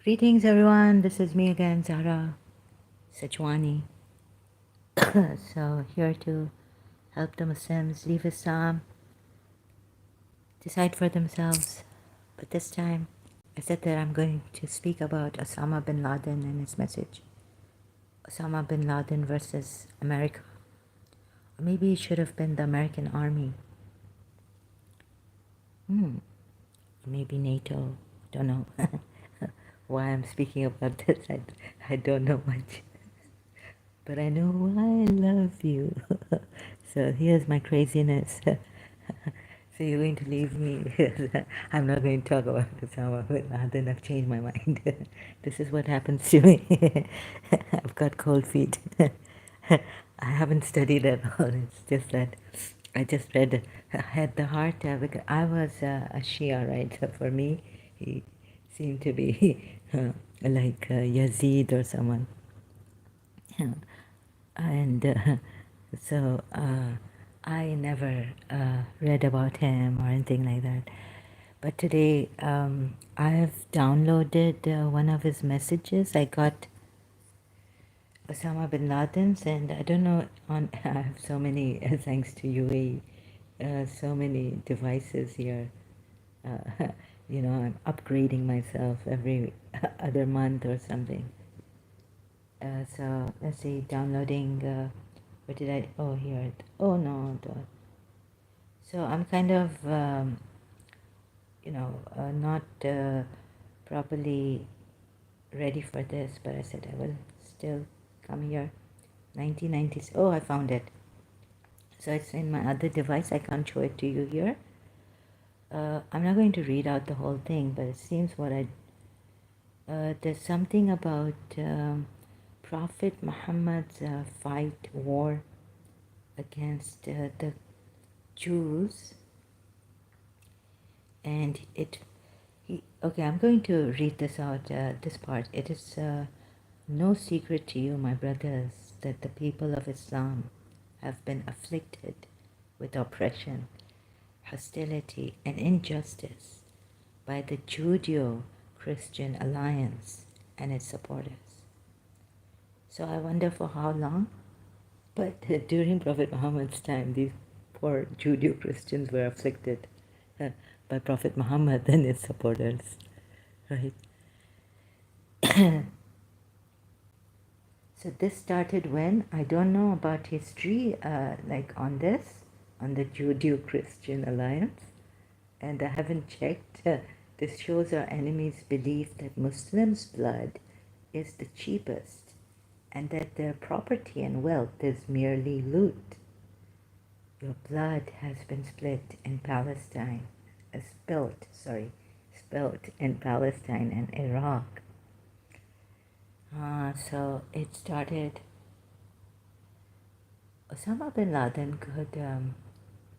Greetings, everyone. This is me again, Zara Sachwani. So, here to help the Muslims leave Islam, decide for themselves. But this time, I said that I'm going to speak about Osama bin Laden and his message. Osama bin Laden versus America. Or maybe it should have been the American Army. Maybe NATO. Don't know why I'm speaking about this. I don't know much. But I know I love you. So here's my craziness. So you're going to leave me. I'm not going to talk about Osama bin Laden. I've changed my mind. This is what happens to me. I've got cold feet. I haven't studied at all. It's just that I just read, had the heart. Because I was a Shia, right? So for me, he seemed to be like Yazid or someone. And so I never read about him or anything like that. But today I have downloaded one of his messages. I got Osama bin Laden's, and I don't know. On I have so many, thanks to UAE, so many devices here. Uh, I'm upgrading myself every other month or something. So let's see, downloading. Where did I? Oh, here. Oh no. So I'm kind of, not properly ready for this, but I said I will still come here. 1990s. Oh, I found it. So it's in my other device. I can't show it to you here. I'm not going to read out the whole thing, but it seems what I. There's something about Prophet Muhammad's fight war against the Jews, and okay, I'm going to read this out, this part. It is no secret to you, my brothers, that the people of Islam have been afflicted with oppression, hostility, and injustice by the Judeo-Christian alliance and its supporters. So I wonder for how long? But during Prophet Muhammad's time, these poor Judeo-Christians were afflicted by Prophet Muhammad and his supporters, right? So this started when? I don't know about history, like on the Judeo-Christian alliance, and I haven't checked. This shows our enemies' belief that Muslims' blood is the cheapest and that their property and wealth is merely loot. Your blood has been split in Palestine, spilt in Palestine and Iraq. So it started. Osama bin Laden could.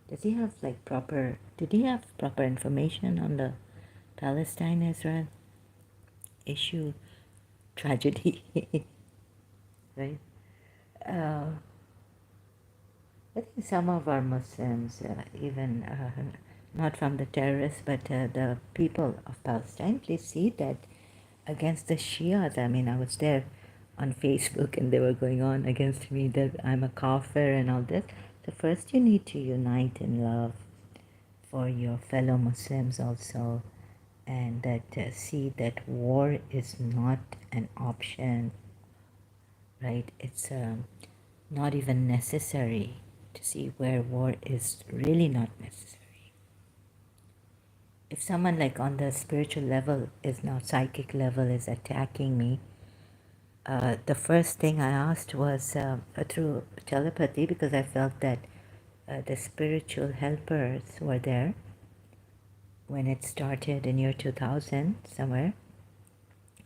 Does he have like proper? Did he have proper information on the Palestine-Israel issue, tragedy, right? I think some of our Muslims, even not from the terrorists, but the people of Palestine, please see that against the Shias. I mean, I was there on Facebook and they were going on against me that I'm a kafir and all this. So first you need to unite in love for your fellow Muslims also, and that see that war is not an option, right? It's not even necessary, to see where war is really not necessary. If someone like on the spiritual level is now psychic level is attacking me, the first thing I asked was through telepathy, because I felt that the spiritual helpers were there when it started in year 2000, somewhere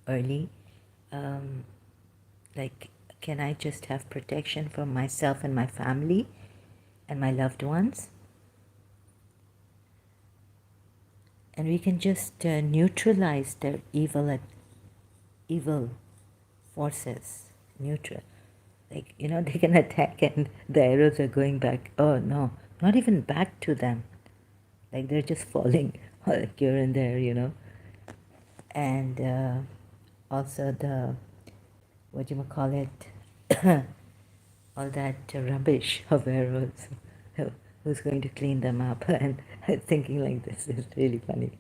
early. Like, can I just have protection for myself and my family and my loved ones? And we can just neutralize their evil forces. Neutral. Like, they can attack and the arrows are going back. Oh no, not even back to them. Like they're just falling like here and there, And also the, what do you call it, all that rubbish of arrows. Who's going to clean them up? And thinking like this is really funny.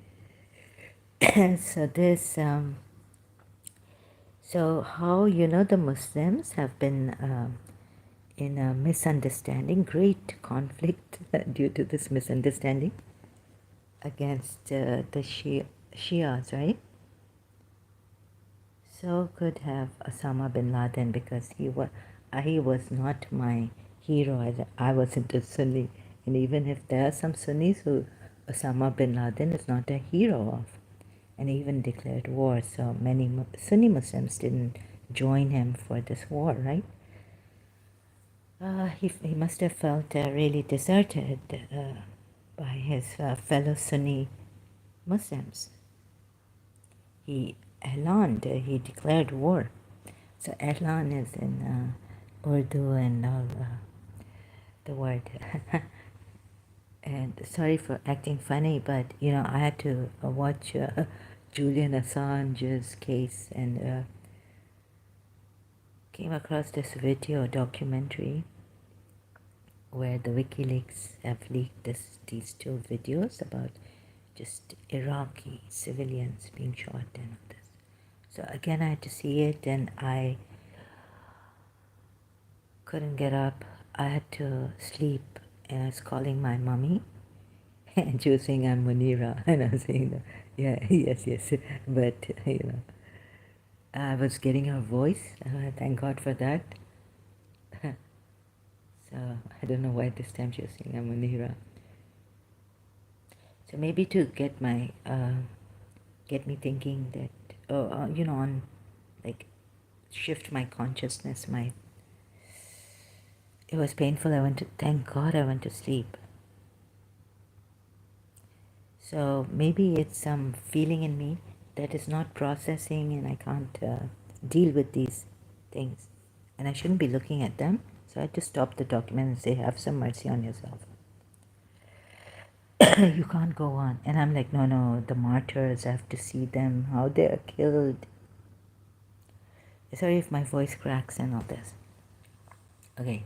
So this, so how, the Muslims have been in a misunderstanding, great conflict due to this misunderstanding against the Shias, right? So could have Osama bin Laden, because he was not my hero. I wasn't a Sunni, and even if there are some Sunnis who Osama bin Laden is not a hero of, and he even declared war. So many Sunni Muslims didn't join him for this war, right? He must have felt really deserted by his fellow Sunni Muslims. He declared war. So Ehlan is in Urdu and all the word. And sorry for acting funny, but I had to watch Julian Assange's case, and came across this video documentary where the WikiLeaks have leaked these two videos about just Iraqi civilians being shot and all this. So again, I had to see it, and I couldn't get up. I had to sleep, and I was calling my mommy, and she was saying, I'm Munira, and I was saying, yeah, yes, but, I was getting her voice. Thank God for that. So I don't know why this time she was saying, I'm Munira. So maybe to get me thinking that, on, like, shift my consciousness, it was painful. Thank God I went to sleep. So maybe it's some feeling in me that is not processing, and I can't deal with these things. And I shouldn't be looking at them. So I had to stop the document and say, have some mercy on yourself. You can't go on. And I'm like, no, the martyrs, I have to see them, how they're killed. Sorry if my voice cracks and all this. Okay,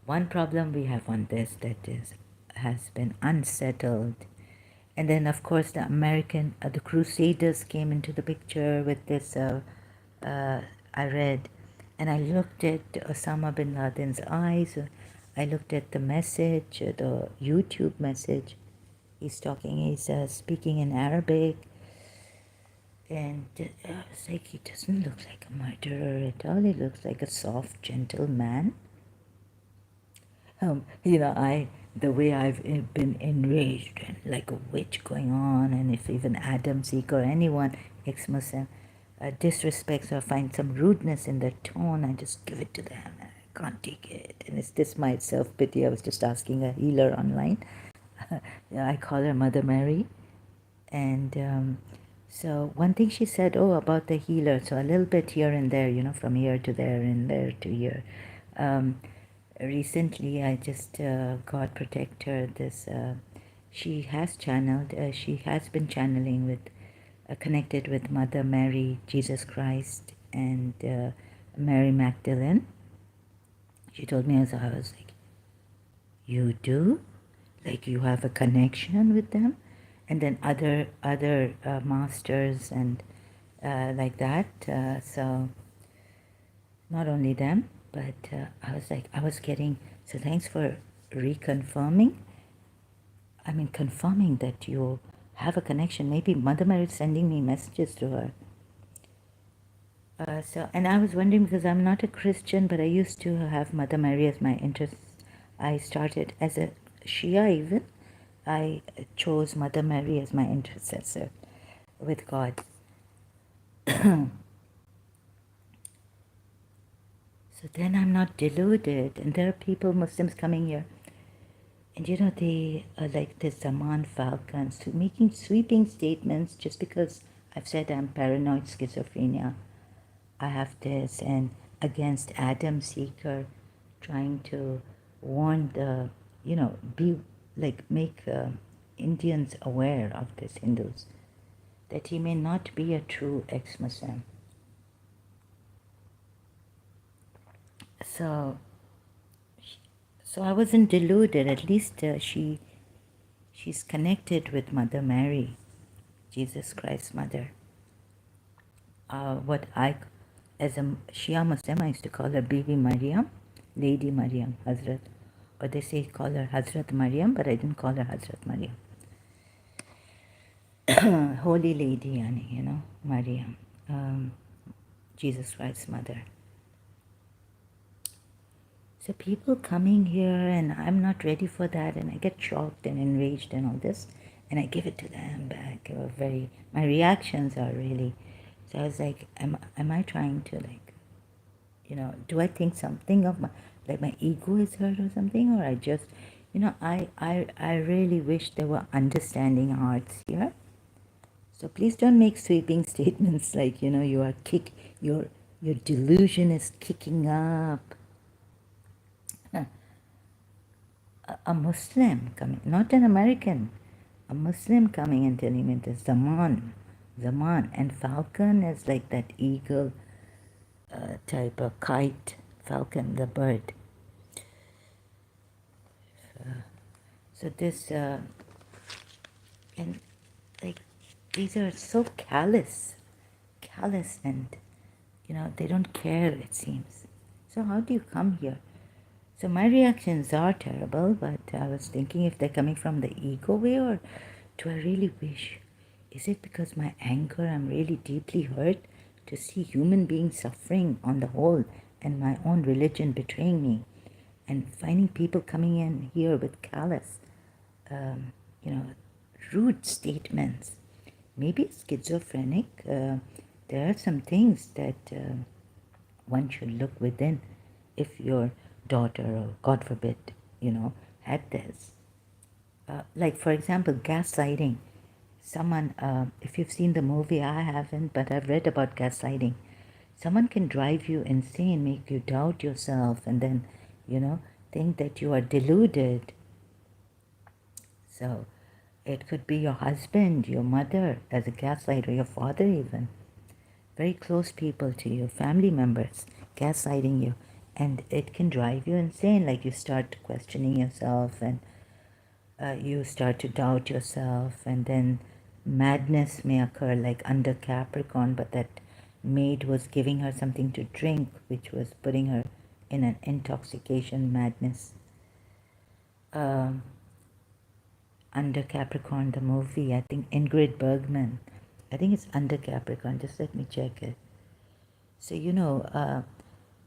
one problem we have on this that has been unsettled. And then, of course, the Crusaders came into the picture with this, I read, and I looked at Osama bin Laden's eyes. I looked at the message, the YouTube message. He's speaking in Arabic. And I was like, he doesn't look like a murderer at all. He looks like a soft, gentle man. The way I've been enraged and like a witch going on, and if even Adam Zeke or anyone ex-Muslim disrespects or finds some rudeness in their tone, I just give it to them. I can't take it. And it's this my self-pity. I was just asking a healer online. I call her Mother Mary. And so one thing she said, about the healer, so a little bit here and there, from here to there and there to here. Recently, I just, God protect her, she has been channeling connected with Mother Mary, Jesus Christ, and Mary Magdalene. She told me, as I was like, you do? Like you have a connection with them? And then other masters and like that. So not only them, but I was getting, so thanks for reconfirming. I mean, confirming that you have a connection. Maybe Mother Mary is sending me messages to her. And I was wondering, because I'm not a Christian, but I used to have Mother Mary as my interest. I started as a Shia even. I chose Mother Mary as my intercessor with God. So then I'm not deluded, and there are people, Muslims coming here, and they are like the Zaman Falcons, making sweeping statements just because I've said I'm paranoid schizophrenia. I have this, and against Adam Seeker, trying to warn make Indians aware of this, Hindus, that he may not be a true ex-Muslim. So, so I wasn't deluded. At least she's connected with Mother Mary, Jesus Christ's mother. What I, as a Shia Muslim, I used to call her Bibi Maryam, Lady Maryam, Hazrat. Or they say call her Hazrat Maryam, but I didn't call her Hazrat Maryam. Holy Lady, yani, Maryam, Jesus Christ's mother. So people coming here, and I'm not ready for that, and I get shocked and enraged and all this, and I give it to them back. My reactions are really. So I was like, am I trying to do I think something of my ego is hurt or something, or I just, I really wish there were understanding hearts here. So please don't make sweeping statements like, your delusion is kicking up. A Muslim coming, not an American, a Muslim coming and telling me the Zaman, and falcon is like that eagle type of kite, falcon, the bird. So this, and like, these are so callous, and, they don't care, it seems. So how do you come here? So my reactions are terrible, but I was thinking if they're coming from the ego way, or do I really wish? Is it because my anger, I'm really deeply hurt to see human beings suffering on the whole and my own religion betraying me, and finding people coming in here with callous, you know, rude statements. Maybe schizophrenic. There are some things that one should look within if your daughter, or God forbid, had this. Like, for example, gaslighting. Someone, if you've seen the movie, I haven't, but I've read about gaslighting. Someone can drive you insane, make you doubt yourself, and then, think that you are deluded. So it could be your husband, your mother as a gaslighter, your father even. Very close people to you, family members, gaslighting you. And it can drive you insane, like you start questioning yourself, and you start to doubt yourself, and then madness may occur, like under Capricorn, but that maid was giving her something to drink, which was putting her in an intoxication madness. Under Capricorn, the movie, I think Ingrid Bergman, I think it's Under Capricorn, just let me check it. So,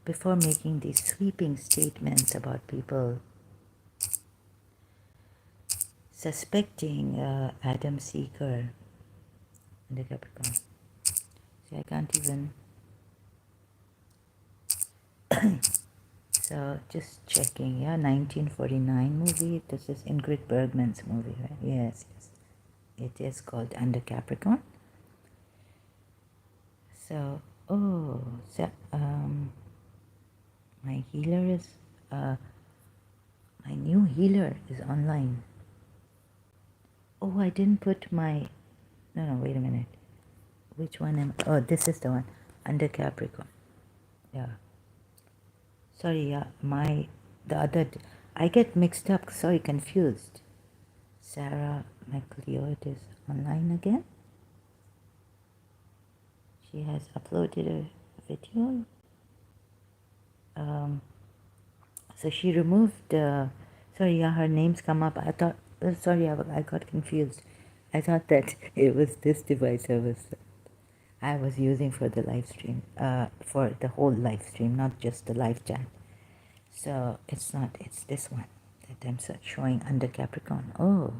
before making these sweeping statements about people suspecting Adam Seeker under Capricorn. See, I can't even. So, just checking, yeah, 1949 movie. This is Ingrid Bergman's movie, right? Yes. It is called Under Capricorn. So, my healer is, my new healer is online. Oh, I didn't put my, no, wait a minute. Which one am, oh, this is the one, Under Capricorn. Yeah. Sorry, yeah, the other, I get mixed up, sorry, confused. Sarah McLeod is online again. She has uploaded a video. So she removed, sorry, yeah, her names come up. I thought, sorry, I got confused. I thought that it was this device I was using for the live stream, for the whole live stream, not just the live chat. So it's not, it's this one that I'm showing under Capricorn. Oh,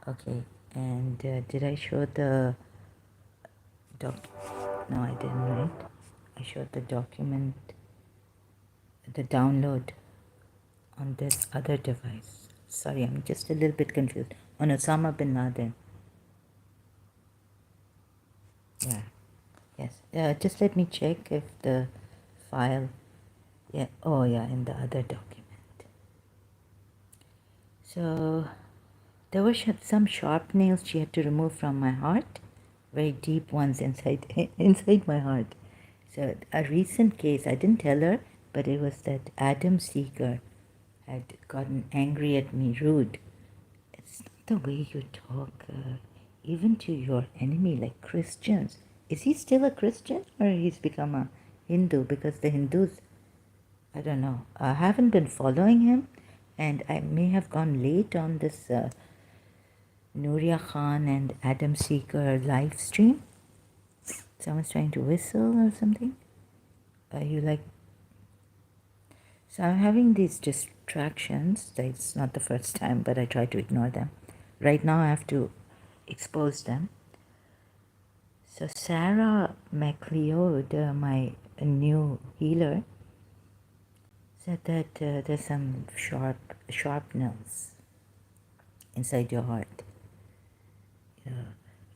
okay. And did I show the no, I didn't, right? I showed the document, the download on this other device. Sorry, I'm just a little bit confused. On Osama bin Laden. Yeah. Yes. Just let me check if the file. Yeah. Oh, yeah, in the other document. So there were some sharp nails she had to remove from my heart, very deep ones inside my heart. So a recent case, I didn't tell her, but it was that Adam Seeker had gotten angry at me, rude. It's not the way you talk, even to your enemy, like Christians. Is he still a Christian or he's become a Hindu? Because the Hindus, I don't know. I haven't been following him, and I may have gone late on this Nuria Khan and Adam Seeker live stream. Someone's trying to whistle or something. You like? So I'm having these distractions. It's not the first time, but I try to ignore them. Right now, I have to expose them. So Sarah McLeod, my new healer, said that there's some sharpness inside your heart,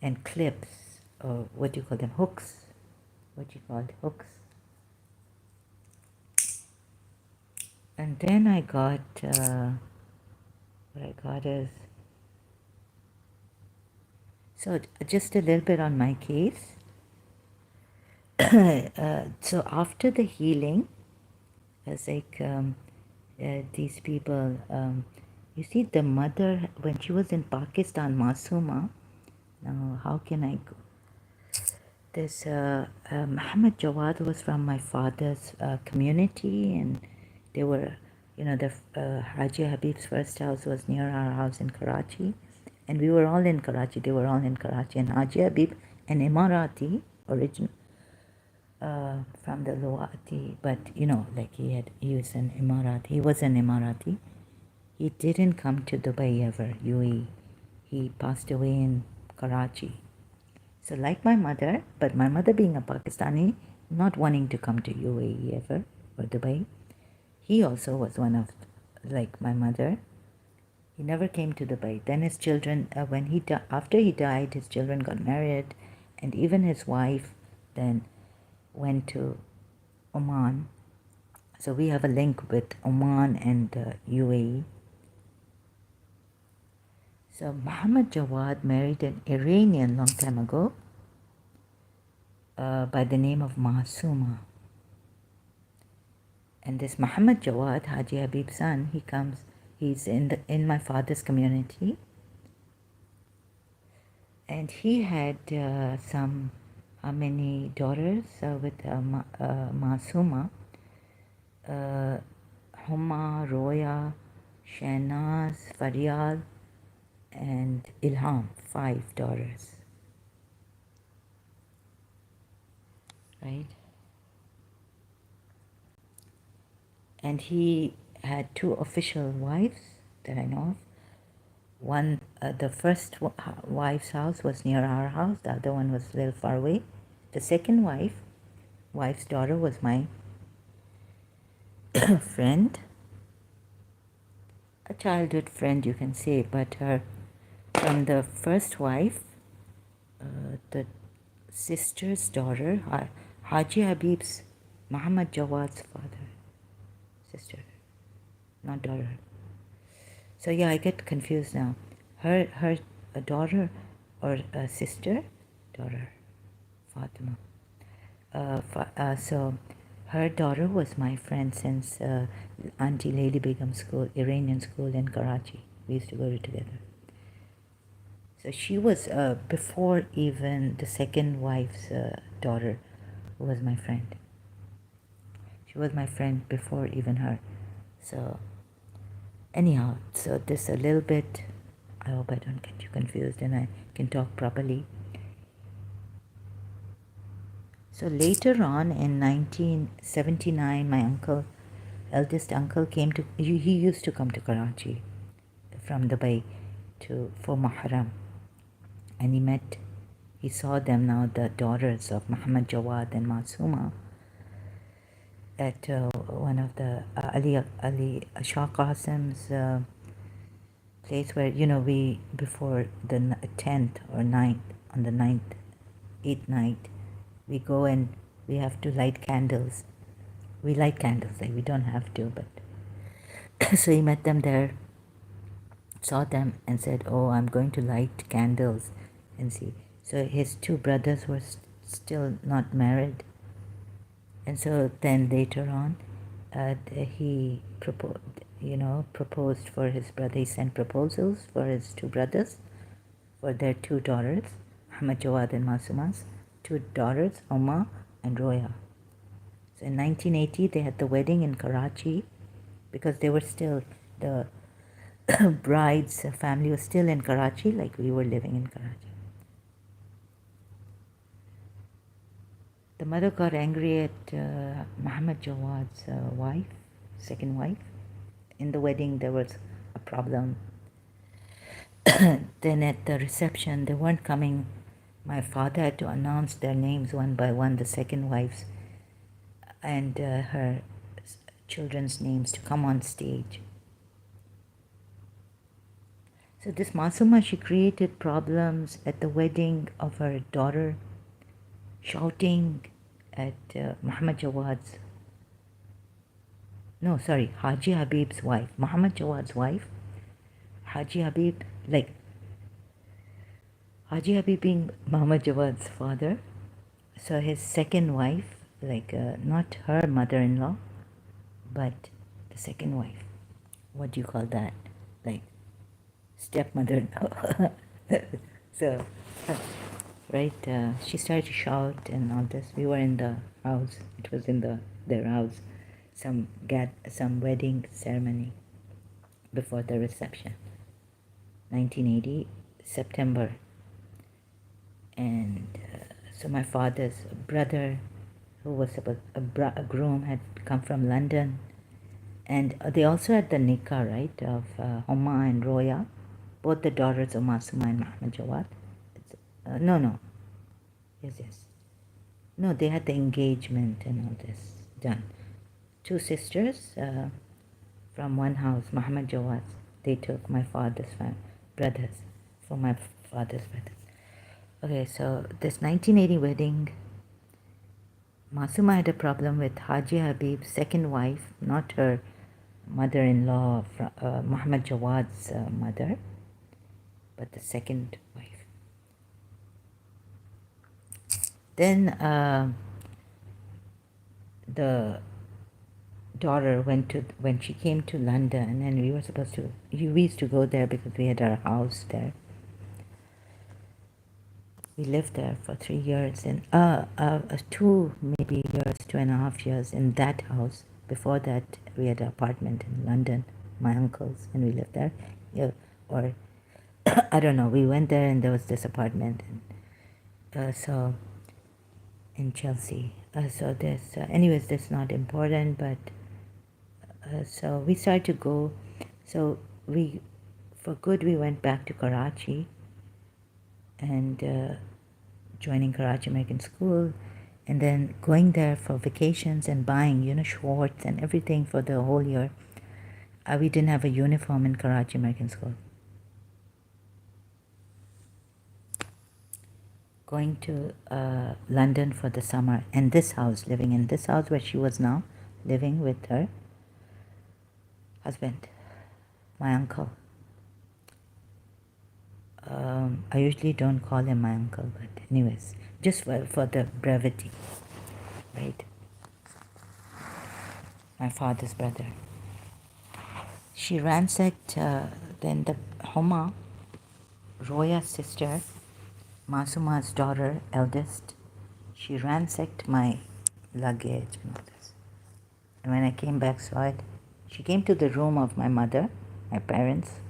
and clips, or what do you call them, hooks. What do you call it, hooks? And then I got what I got is, so just a little bit on my case. So after the healing, it's like these people, you see the mother, when she was in Pakistan, Masuma, now how can I go? This Muhammad Jawad was from my father's community, and they were, the Haji Habib's first house was near our house in Karachi, and we were all in Karachi, they were all in Karachi, and Haji Habib, an Emirati, origin from the Luwati, but like he was an Emirati. He didn't come to Dubai ever, UAE. He passed away in Karachi. So like my mother, but my mother being a Pakistani, not wanting to come to UAE ever, or Dubai, he also was one of, like my mother, he never came to Dubai. Then his children, after he died, his children got married, and even his wife then went to Oman. So we have a link with Oman and UAE. So Muhammad Jawad married an Iranian long time ago by the name of Masuma. And this Muhammad Jawad, Haji Habib's son, he's in my father's community. And he had how many daughters with Masuma? Huma, Roya, Shahnaz, Faryal, and Ilham, 5 daughters. Right? And he had 2 official wives that I know of. One, the first wife's house was near our house. The other one was a little far away. The second wife's daughter was my friend, a childhood friend, you can say. But from the first wife, the sister's daughter, Haji Habib's, Muhammad Jawad's father, sister, not daughter. So yeah, I get confused now. Her daughter or sister, daughter, Fatima. So her daughter was my friend since Auntie Lady Begum School, Iranian school in Karachi. We used to go together. So she was before even the second wife's daughter, who was my friend. She was my friend before even her. So anyhow, so this a little bit, I hope I don't get you confused and I can talk properly. So later on in 1979, my eldest uncle came to, he used to come to Karachi from Dubai for Muharram. And he saw them now, the daughters of Muhammad Jawad and Masuma, at one of the Ali Shah Qasim's place where, we, before the 10th or 9th, on the 8th night, we go and we have to light candles. We light candles, like we don't have to, but so he met them there, saw them and said, oh, I'm going to light candles and see. So his 2 brothers were still not married. And so then later on, he proposed for his brother. He sent proposals for his two brothers, for their two daughters, Ahmad Jawad and Masuma's two daughters, Oma and Roya. So in 1980, they had the wedding in Karachi because they were still, the bride's family was still in Karachi, like we were living in Karachi. The mother got angry at Muhammad Jawad's wife, second wife. In the wedding, there was a problem. Then at the reception, they weren't coming. My father had to announce their names one by one, the second wife's and her children's names, to come on stage. So this Masuma, she created problems at the wedding of her daughter, shouting at Muhammad Jawad's, no, sorry, Haji Habib's wife, Muhammad Jawad's wife, Haji Habib, like Haji Habib being Muhammad Jawad's father, so his second wife, like not her mother-in-law, but the second wife. What do you call that? Like stepmother-in-law. So, right, she started to shout and all this. We were in the house. It was in their house. Some wedding ceremony before the reception. 1980 September. And so my father's brother, who was a groom, had come from London, and they also had the nikah, right, of Homa and Roya, both the daughters of Masuma and Muhammad Jawad. No, yes. No, they had the engagement and all this done. Two sisters from one house, Muhammad Jawad, they took my father's brothers, for my father's brothers. Okay, so this 1980 wedding, Masuma had a problem with Haji Habib's second wife, not her mother-in-law, Muhammad Jawad's mother, but the second wife. Then the daughter when she came to London, and we used to go there because we had our house there. We lived there for 3 years, and 2.5 years in that house. Before that, we had an apartment in London, my uncle's, and we lived there. Yeah, or I don't know. We went there, and there was this apartment, and so in Chelsea. So this, anyways, that's not important. But so we started to go. So for good, we went back to Karachi, and joining Karachi American School, and then going there for vacations and buying, shorts and everything for the whole year. We didn't have a uniform in Karachi American School. Going to London for the summer, and living in this house where she was now living with her husband, my uncle. I usually don't call him my uncle, but anyways, just for the brevity, right? My father's brother. She ransacked, then the Homa, Roya's sister, Masuma's daughter, eldest, she ransacked my luggage and all this. And when I came back, saw it, she came to the room of my mother, my parents,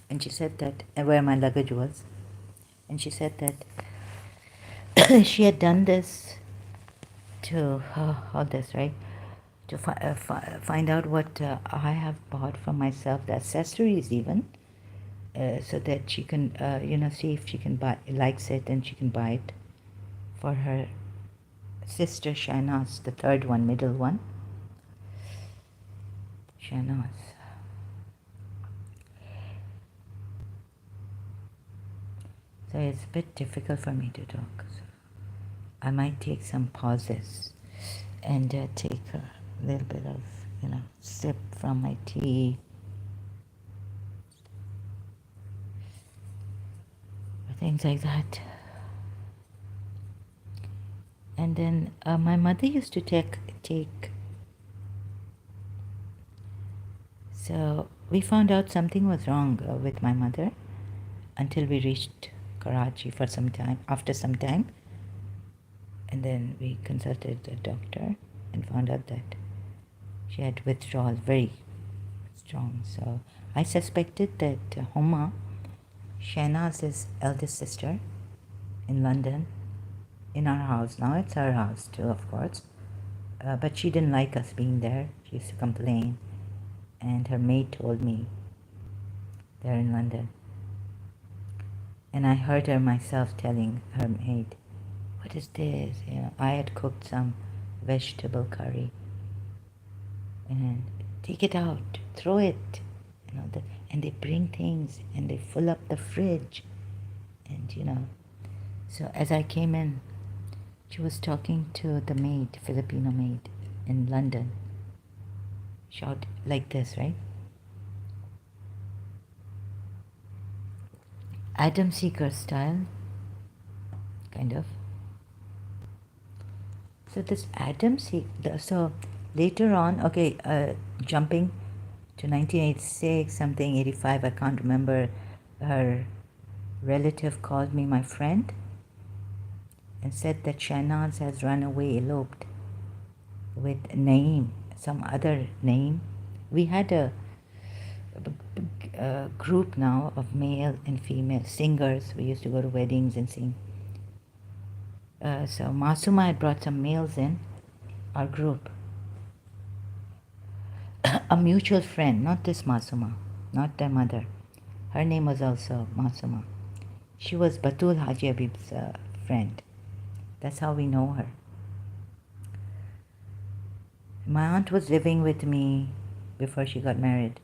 and she said that, where my luggage was, and she said that she had done this to, all this, right, to find out what I have bought for myself, the accessories even, so that she can, see if she can likes it, and she can buy it for her sister Shahnaz, the third one, middle one, Shahnaz. So it's a bit difficult for me to talk. So I might take some pauses and take a little bit of, sip from my tea. Or things like that. And then my mother used to take. So we found out something was wrong with my mother until we reached Karachi for some time. After some time, and then we consulted the doctor and found out that she had withdrawal very strong. So I suspected that Homa, Shahnaz's eldest sister in London, in our house. Now it's her house too, of course. But she didn't like us being there. She used to complain. And her maid told me they're in London. And I heard her myself telling her maid, what is this? You know, I had cooked some vegetable curry. And take it out, throw it. You know, and they bring things and they fill up the fridge. And, you know, so as I came in, she was talking to the maid, Filipino maid in London. Shout like this, right? Adam Seeker style, kind of. So this Adam Seeker, so later on, okay, jumping to 1986, something, 85, I can't remember, her relative called me my friend and said that Shahnaz has run away, eloped with Naeem, some other name. We had a group now of male and female singers. We used to go to weddings and sing. So Masuma had brought some males in our group. A mutual friend, not this Masuma, not their mother. Her name was also Masuma. She was Batul Haji Habib's friend. That's how we know her. My aunt was living with me before she got married.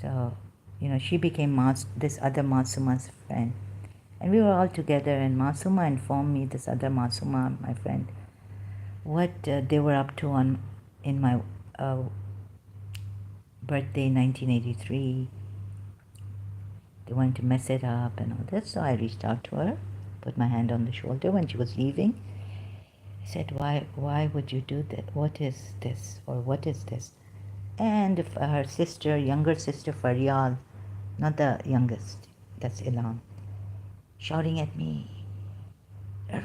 So, you know, she became this other Masuma's friend. And we were all together, and Masuma informed me, this other Masuma, my friend, what they were up to in my birthday, 1983. They wanted to mess it up and all this. So I reached out to her, put my hand on the shoulder when she was leaving. I said, why would you do that? What is this? Or what is this? And her sister, younger sister Faryal, not the youngest, that's Ilam, shouting at me. I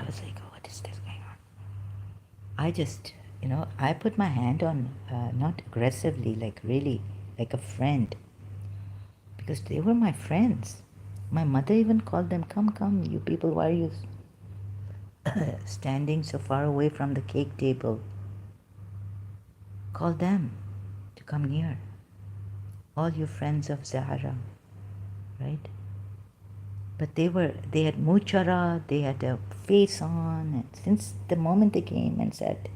was like, what is this going on? I just, you know, I put my hand on, not aggressively, like really, like a friend. Because they were my friends. My mother even called them, come, you people, why are you standing so far away from the cake table? Call them to come near. All you friends of Zahra, right? But they had muchara, they had a face on, and since the moment they came and said.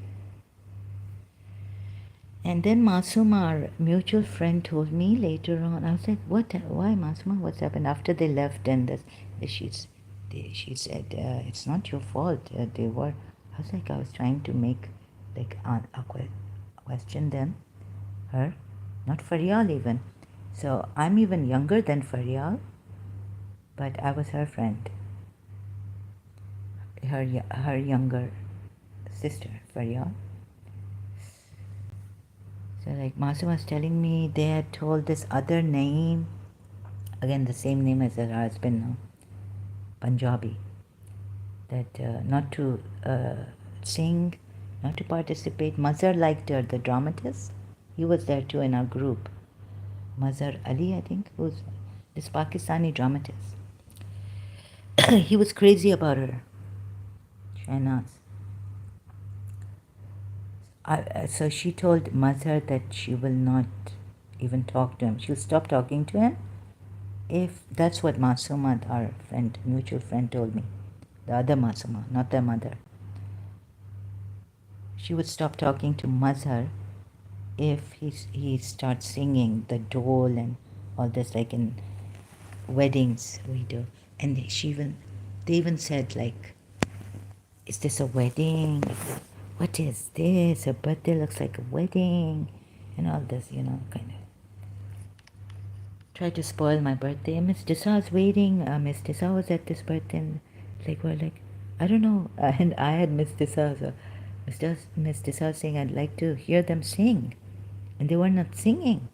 And then Masuma, our mutual friend, told me later on, I was like, why Masuma, what's happened? After they left, and she said, it's not your fault, they were, I was trying to make, like, question them, her, not Faryal even. So I'm even younger than Faryal, but I was her friend, her younger sister, Faryal. So like Masuma was telling me, they had told this other name, again the same name as her husband now, Punjabi, that not to sing, not to participate. Mazhar liked her, the dramatist. He was there too in our group. Mazhar Ali, I think, who's this Pakistani dramatist. He was crazy about her, Shahnaz. So she told Mazhar that she will not even talk to him. She'll stop talking to him if that's what Masuma, our friend, mutual friend, told me. The other Masuma, not their mother. She would stop talking to Mazhar if he starts singing the dole and all this, like in weddings we do. And they even said, like, is this a wedding? What is this? Her birthday looks like a wedding. And all this, you know, kind of. Tried to spoil my birthday. Miss Disa was waiting. Miss Disa was at this birthday. And like, we're like, I don't know. And I had Miss Tissa, so Miss Tissa saying, I'd like to hear them sing. And they were not singing.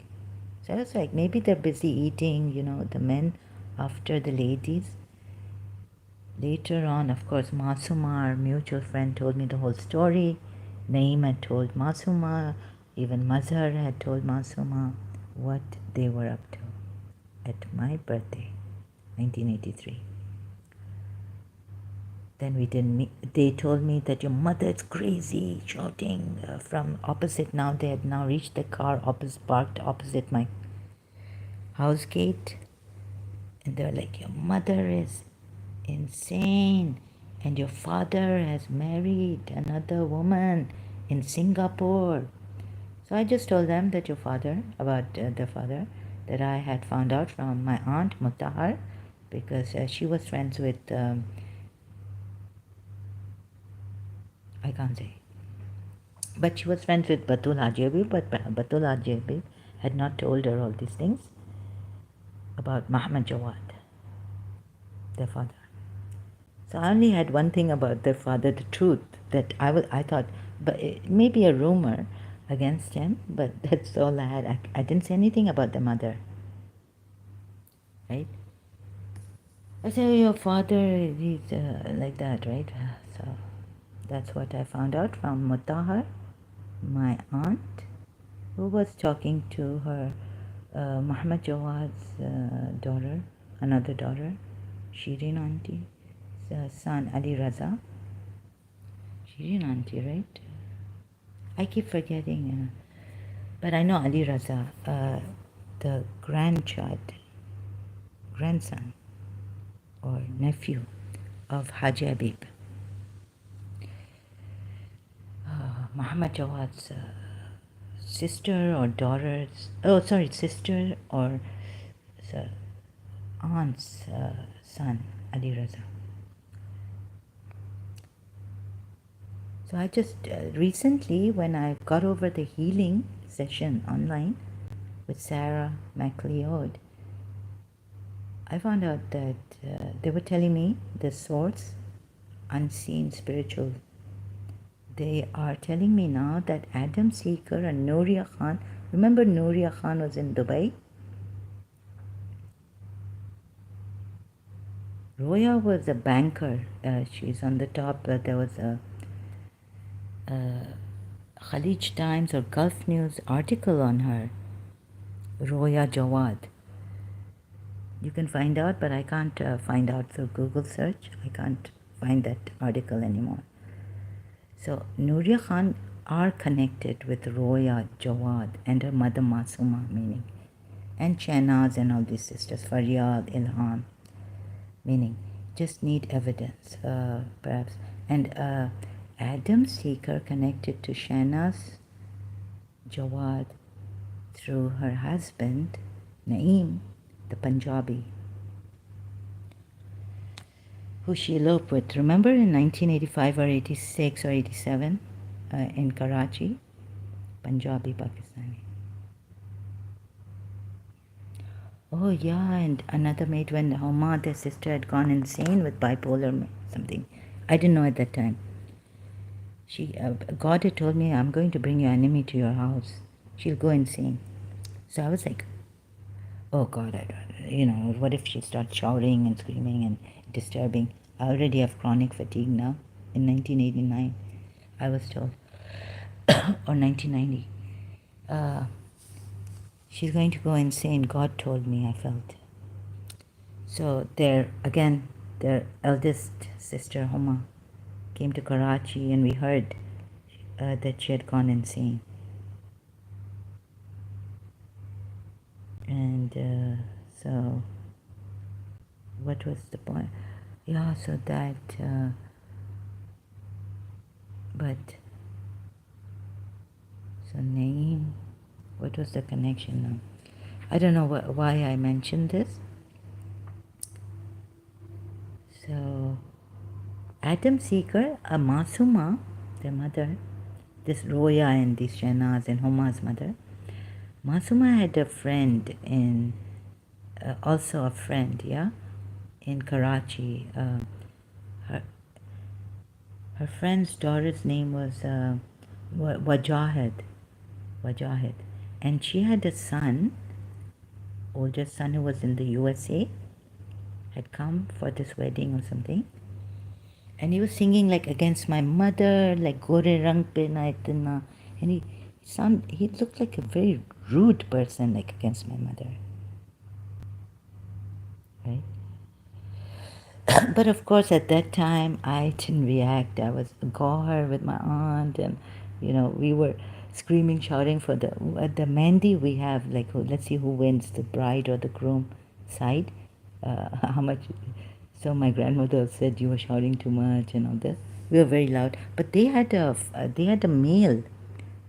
So I was like, maybe they're busy eating, the men after the ladies. Later on, of course, Masuma, our mutual friend, told me the whole story. Naeem had told Masuma, even Mazhar had told Masuma what they were up to at my birthday, 1983. Then we didn't meet. They told me that your mother is crazy, shouting from opposite. Now they had now reached the car parked opposite my house gate. And they're like, your mother is insane. And your father has married another woman in Singapore. So I just told them that about the father, that I had found out from my aunt Mutahar, because she was friends with, I can't say, but she was friends with Batul Haji, but Batul Haji had not told her all these things about Muhammad Jawad, their father. So I only had one thing about their father, the truth, that I thought, but it may be a rumor against him, but that's all I had. I didn't say anything about the mother, right? I said, your father, he's like that, right? So that's what I found out from Mutahar, my aunt, who was talking to her Muhammad Jawad's daughter, another daughter, Shirin auntie, son Ali Raza. Shirin auntie, right? I keep forgetting, but I know Ali Raza, the grandson or nephew of Haji Habib, Muhammad Jawad's sister or daughter's, sister or aunt's son, Ali Raza. So I just recently, when I got over the healing session online with Sarah McLeod, I found out that they were telling me the source, unseen spiritual. They are telling me now that Adam Seeker and Nouria Khan, remember Nouria Khan was in Dubai? Roya was a banker. She's on the top. There was a Khalij Times or Gulf News article on her, Roya Jawad. You can find out, but I can't find out through Google search. I can't find that article anymore. So Nouria Khan are connected with Roya Jawad and her mother Masuma, meaning, and Shahnaz and all these sisters, Faryad, Ilham, meaning, just need evidence, perhaps. And Adam Seeker connected to Shahnaz Jawad through her husband, Naeem, the Punjabi, who she eloped with. Remember in 1985 or 86 or 87 in Karachi, Punjabi, Pakistani. Oh yeah, and another mate when Homa, their sister, had gone insane with bipolar something. I didn't know at that time. God had told me, I'm going to bring your enemy to your house. She'll go insane. So I was like, oh God, what if she starts shouting and screaming and disturbing? I already have chronic fatigue now. In 1989, I was told, or 1990. She's going to go insane. God told me, I felt. So their eldest sister, Homa, came to Karachi and we heard that she had gone insane. And so, what was the point? Yeah, so that, so Naeem, what was the connection now? I don't know why I mentioned this. So, Adam Seeker, Masuma, their mother, this Roya and this Shahnaz and Homa's mother, Masuma had a friend also a friend, yeah, in Karachi. Her friend's daughter's name was Wajahed. Wajahed. And she had a son, oldest son, who was in the USA, had come for this wedding or something. And he was singing like against my mother, like Gore Rang Pe Na Itna. And he looked like a very rude person, like against my mother. Right? But of course, at that time, I didn't react. I was Gaur with my aunt, and we were screaming, shouting for at the Mehndi. We have like, let's see who wins, the bride or the groom side. How much? So my grandmother said you were shouting too much and all this. We were very loud, but they had a male,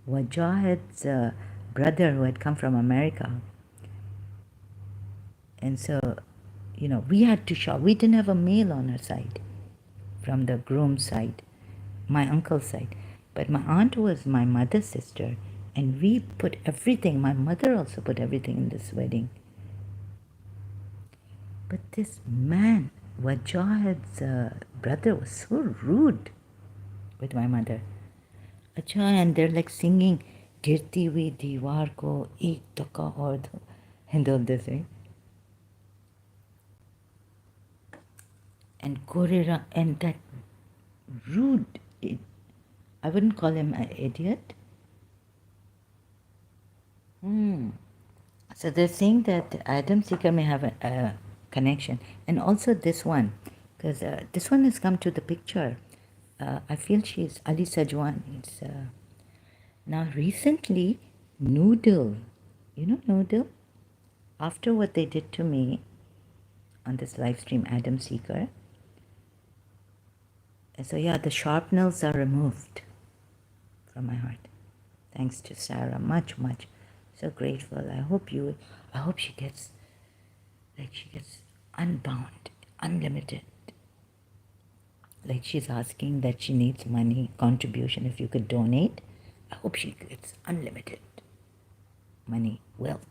Wajahed's brother who had come from America, and so we had to shout. We didn't have a male on our side, from the groom's side, my uncle's side. But my aunt was my mother's sister, and we put everything, my mother also put everything in this wedding. But this man, Wajahed's brother, was so rude with my mother. Acha, and they're like singing, Girti hui diwar ko ek taka aur do, and all this, right? And Gorera, and that rude, I wouldn't call him an idiot. So they're saying that Adam Seeker may have a connection, and also this one, because this one has come to the picture. I feel she's Ali Sajwan. It's now recently Noodle. You know Noodle? After what they did to me on this live stream, Adam Seeker. And so yeah, the sharp nails are removed from my heart. Thanks to Sarah, much. So grateful. I hope she gets unbound, unlimited. Like she's asking that she needs money, contribution, if you could donate. I hope she gets unlimited money, wealth.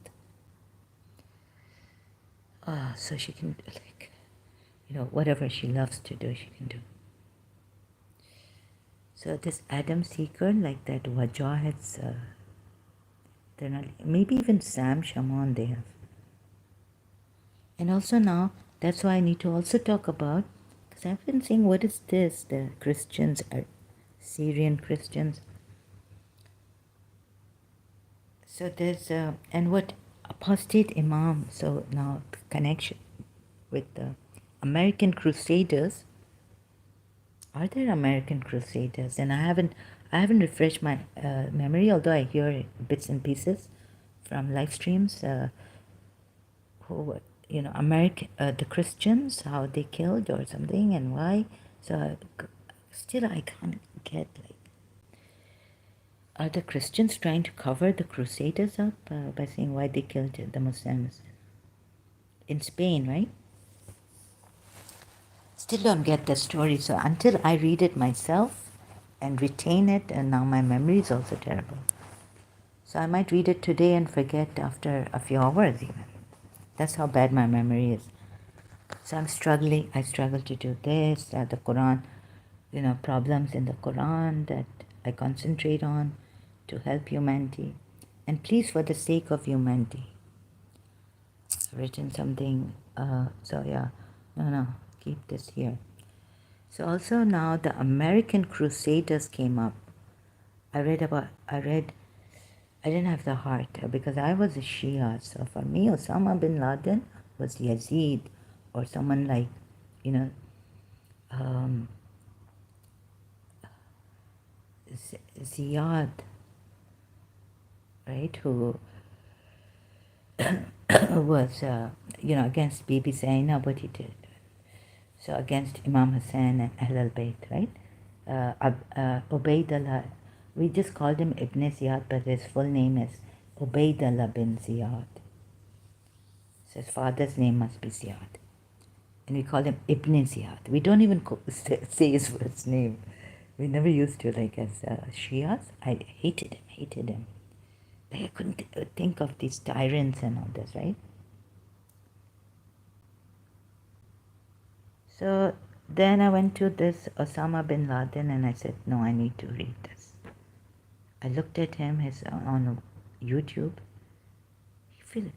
So she can, whatever she loves to do, she can do. So this Adam Seeker, like that Wajahed's, they're not, maybe even Sam Shaman they have. And also now, that's why I need to also talk about, because I've been saying, what is this? The Christians, Syrian Christians. So there's, and what apostate imam, so now connection with the American Crusaders. Are there American Crusaders? And I haven't refreshed my memory, although I hear bits and pieces from live streams. Who, American, the Christians, how they killed or something, and why. So still, I can't get like. Are the Christians trying to cover the Crusaders up by saying why they killed the Muslims in Spain, right? Still don't get the story. So until I read it myself and retain it, and now my memory is also terrible. So I might read it today and forget after a few hours even. That's how bad my memory is. So I'm struggling. I struggle to do this, the Quran, problems in the Quran that I concentrate on to help humanity. And please, for the sake of humanity. I've written something. So yeah, no, keep this here. So also now the American Crusaders came up. I didn't have the heart because I was a Shia. So for me, Osama bin Laden was Yazid or someone like, Ziyad, right? Who was, against Bibi Zainab, what he did. So against Imam Hussain and Ahl al-Bayt, right? Ubaydullah, we just called him Ibn Ziyad, but his full name is Ubaydullah bin Ziyad. So his father's name must be Ziyad. And we call him Ibn Ziyad. We don't even say his first name. We never used to, like, as Shias. I hated him. Like, I couldn't think of these tyrants and all this, right? So Then I went to this Osama bin Laden and I said, no, I need to read this. I looked at him on YouTube. You feel,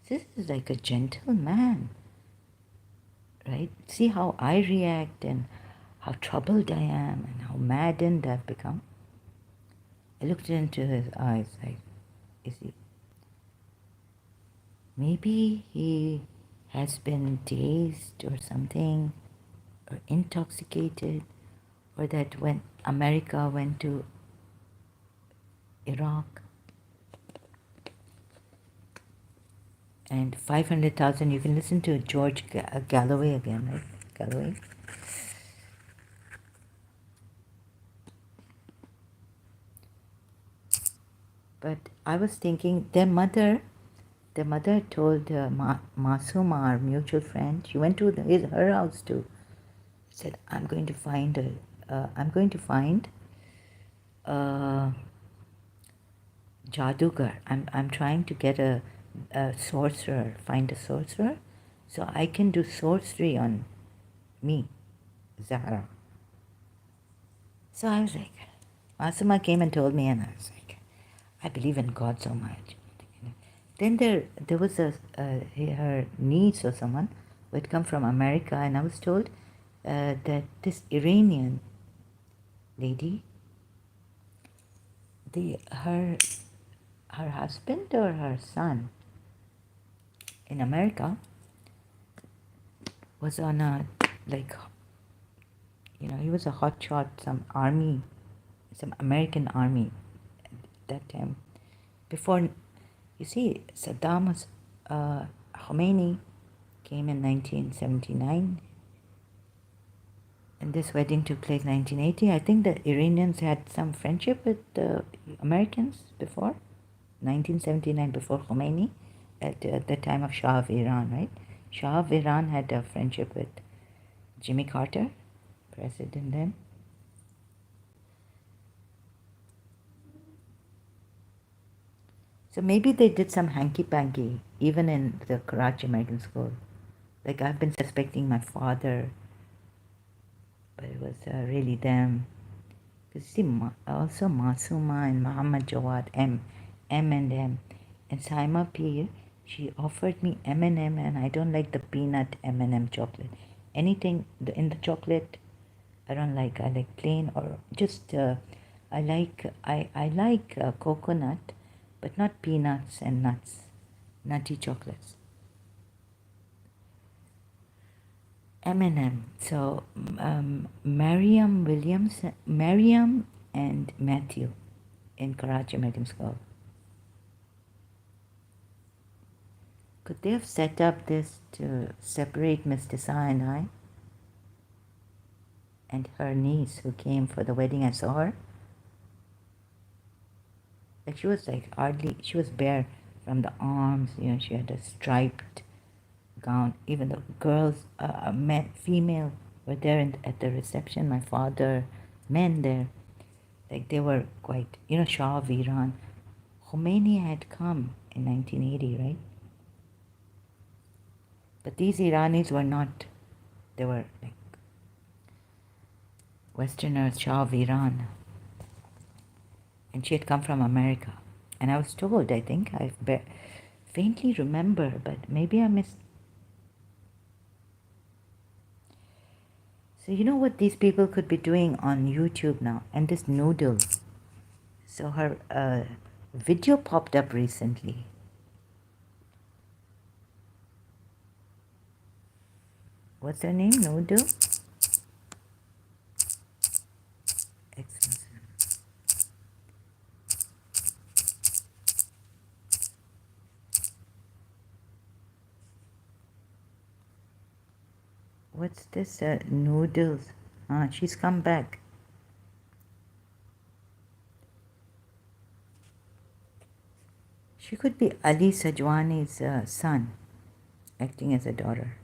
this is like a gentleman, right? See how I react and how troubled I am and how maddened I've become. I looked into his eyes like, is he, maybe he has been dazed or something, or intoxicated, or that when America went to Iraq and 500,000, you can listen to George Galloway again, right? Galloway. But I was thinking their mother told Masuma, our mutual friend, she went to her house too. Said, I'm going to find a Jadugar. I'm trying to get a sorcerer, find a sorcerer, so I can do sorcery on me, Zahra. So I was like, Masuma came and told me, and I was like, I believe in God so much. Then there was her niece or someone who had come from America, and I was told that this Iranian lady, her husband or her son in America was on a, like, he was a hotshot, some American army at that time. Before, you see, Khomeini came in 1979, and this wedding took place 1980. I think the Iranians had some friendship with the Americans before 1979, before Khomeini, at the time of Shah of Iran, right? Shah of Iran had a friendship with Jimmy Carter, president then. So maybe they did some hanky-panky, even in the Karachi American School. Like, I've been suspecting my father, but it was really them. Because see, also Masuma and Muhammad Jawad, M and M. And Saima Peer, she offered me M&M, and I don't like the peanut M&M chocolate. Anything in the chocolate, I don't like. I like plain, or just, I like coconut, but not peanuts and nuts, nutty chocolates. M&M. So Mariam and Matthew in Karachi American School. Could they have set up this to separate Miss Desai and I? And her niece who came for the wedding, I saw her. Like, she was like she was bare from the arms, she had a striped gown. Even the girls, female, were there at the reception. My father, men there. Like, they were quite, Shah of Iran. Khomeini had come in 1980, right? But these Iranis were not, they were like Westerners, Shah of Iran. And she had come from America. And I was told, I think, I faintly remember, but maybe I missed. So you know what these people could be doing on YouTube now? And this noodle. So her video popped up recently. What's her name? Noodle? Ex-Muslim. What's this? Noodles. She's come back. She could be Ali Sajwani's son, acting as a daughter.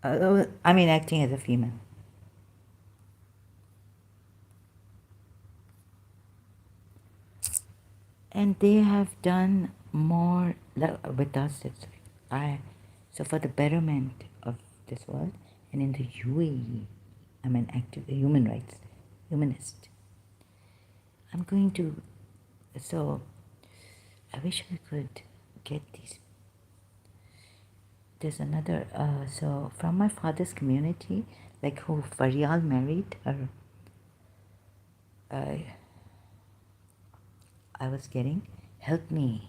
Acting as a female. And they have done more with us. So for the betterment of this world. And in the UAE, I'm an active human rights humanist. I'm going to, so I wish I could get these. There's another, so from my father's community, like who Faryal married her, I was getting, help me,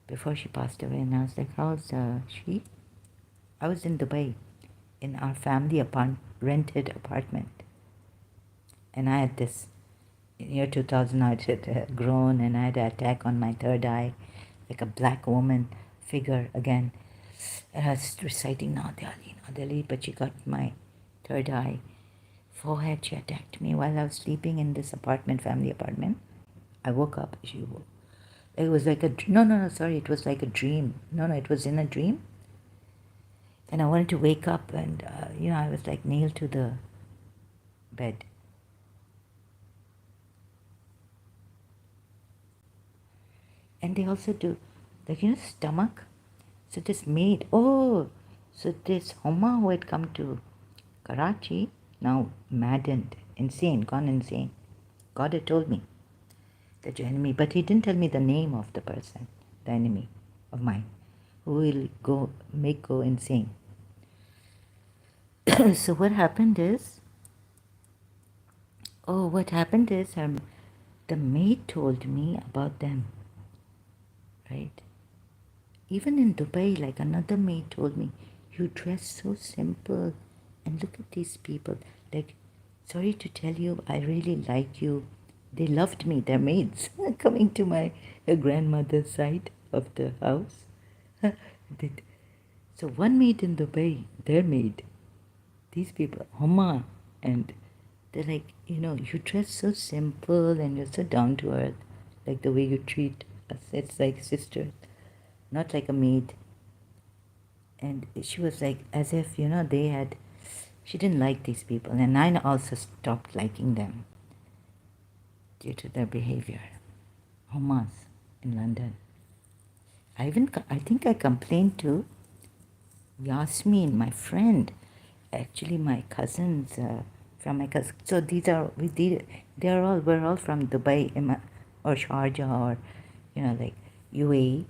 before she passed away. And I was like, how's she? I was in Dubai in our family rented apartment. And I had this, in year 2000, I had grown and I had an attack on my third eye, like a black woman figure again. And I was reciting Nadali, but she got my third eye. Forehead, she attacked me while I was sleeping in this apartment, family apartment. I woke up, it was like no, sorry, it was like a dream. No, it was in a dream. And I wanted to wake up and, I was like nailed to the bed. And they also do, like, stomach. So this maid, so this Homa who had come to Karachi, now maddened, insane, gone insane. God had told me that your enemy, but he didn't tell me the name of the person, the enemy of mine, who will go insane. So what happened is, the maid told me about them, right? Even in Dubai, like another maid told me, you dress so simple and look at these people. Like, sorry to tell you, I really like you. They loved me, their maids, coming to my grandmother's side of the house. So one maid in Dubai, their maid, these people, Homa, and they're like, you dress so simple and you're so down to earth, like the way you treat us. It's like sisters, not like a maid. And she was like, as if, she didn't like these people. And I also stopped liking them due to their behavior. Homas in London. I think I complained to Yasmin, my friend, actually my cousins, from my cousin. So we're all from Dubai or Sharjah or, like UAE.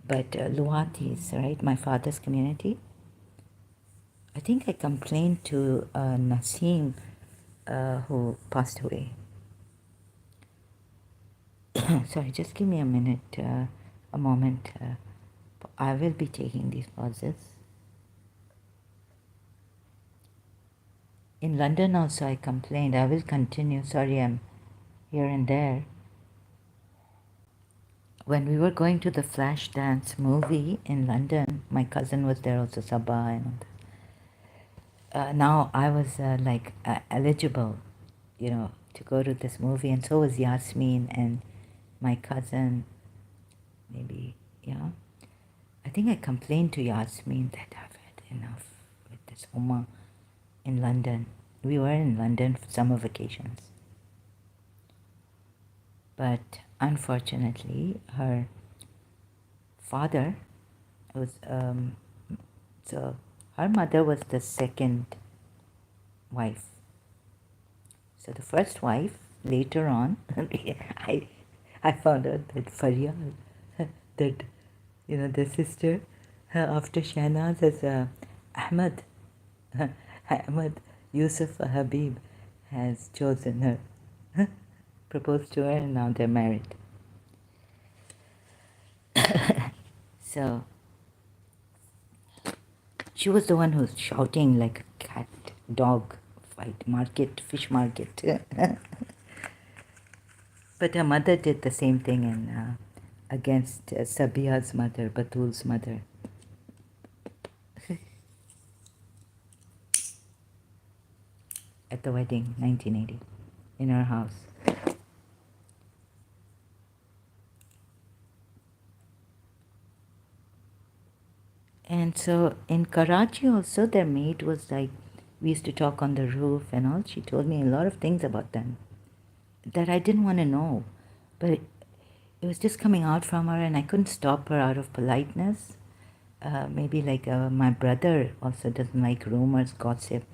But Luwatis, right, my father's community, I think I complained to Naseem, who passed away. Sorry, just give me a minute, a moment. I will be taking these pauses. In London also I complained. I will continue. Sorry, I'm here and there. When we were going to the Flashdance movie in London, my cousin was there also, Sabah and all that. Now I was eligible, to go to this movie, and so was Yasmin and my cousin, maybe, yeah. I think I complained to Yasmin that I've had enough with this Homa in London. We were in London for summer vacations. But unfortunately, her father was, so her mother was the second wife. So the first wife, later on, I found out that Faryal, that, the sister after Shahnaz is Ahmed Yusuf Habib has chosen her, proposed to her, and now they're married. So she was the one who's shouting like a cat dog fight, fish market. But her mother did the same thing against Sabia's mother, Batul's mother. At the wedding, 1980, in her house. And so in Karachi also, their maid was like, we used to talk on the roof and all. She told me a lot of things about them that I didn't want to know. But it was just coming out from her, and I couldn't stop her out of politeness. maybe like my brother also doesn't like rumors, gossip.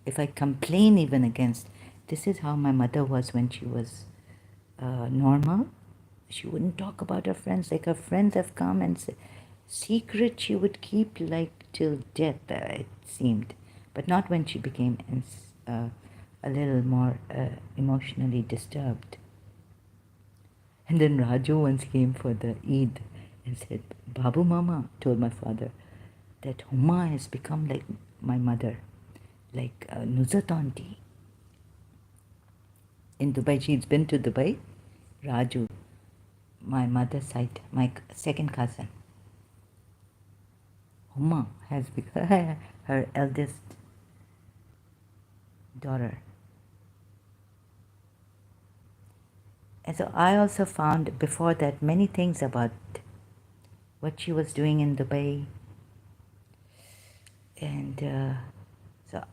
If I complain even against, this is how my mother was when she was normal. She wouldn't talk about her friends. Like her friends have come and secret she would keep like till death, it seemed. But not when she became a little more emotionally disturbed. And then Raju once came for the Eid and said, Babu Mama told my father that Huma has become like my mother, like Nuzat auntie. In Dubai, she's been to Dubai. Raju, my mother's side, my second cousin. Huma has become her eldest daughter. And so I also found before that many things about what she was doing in Dubai. And so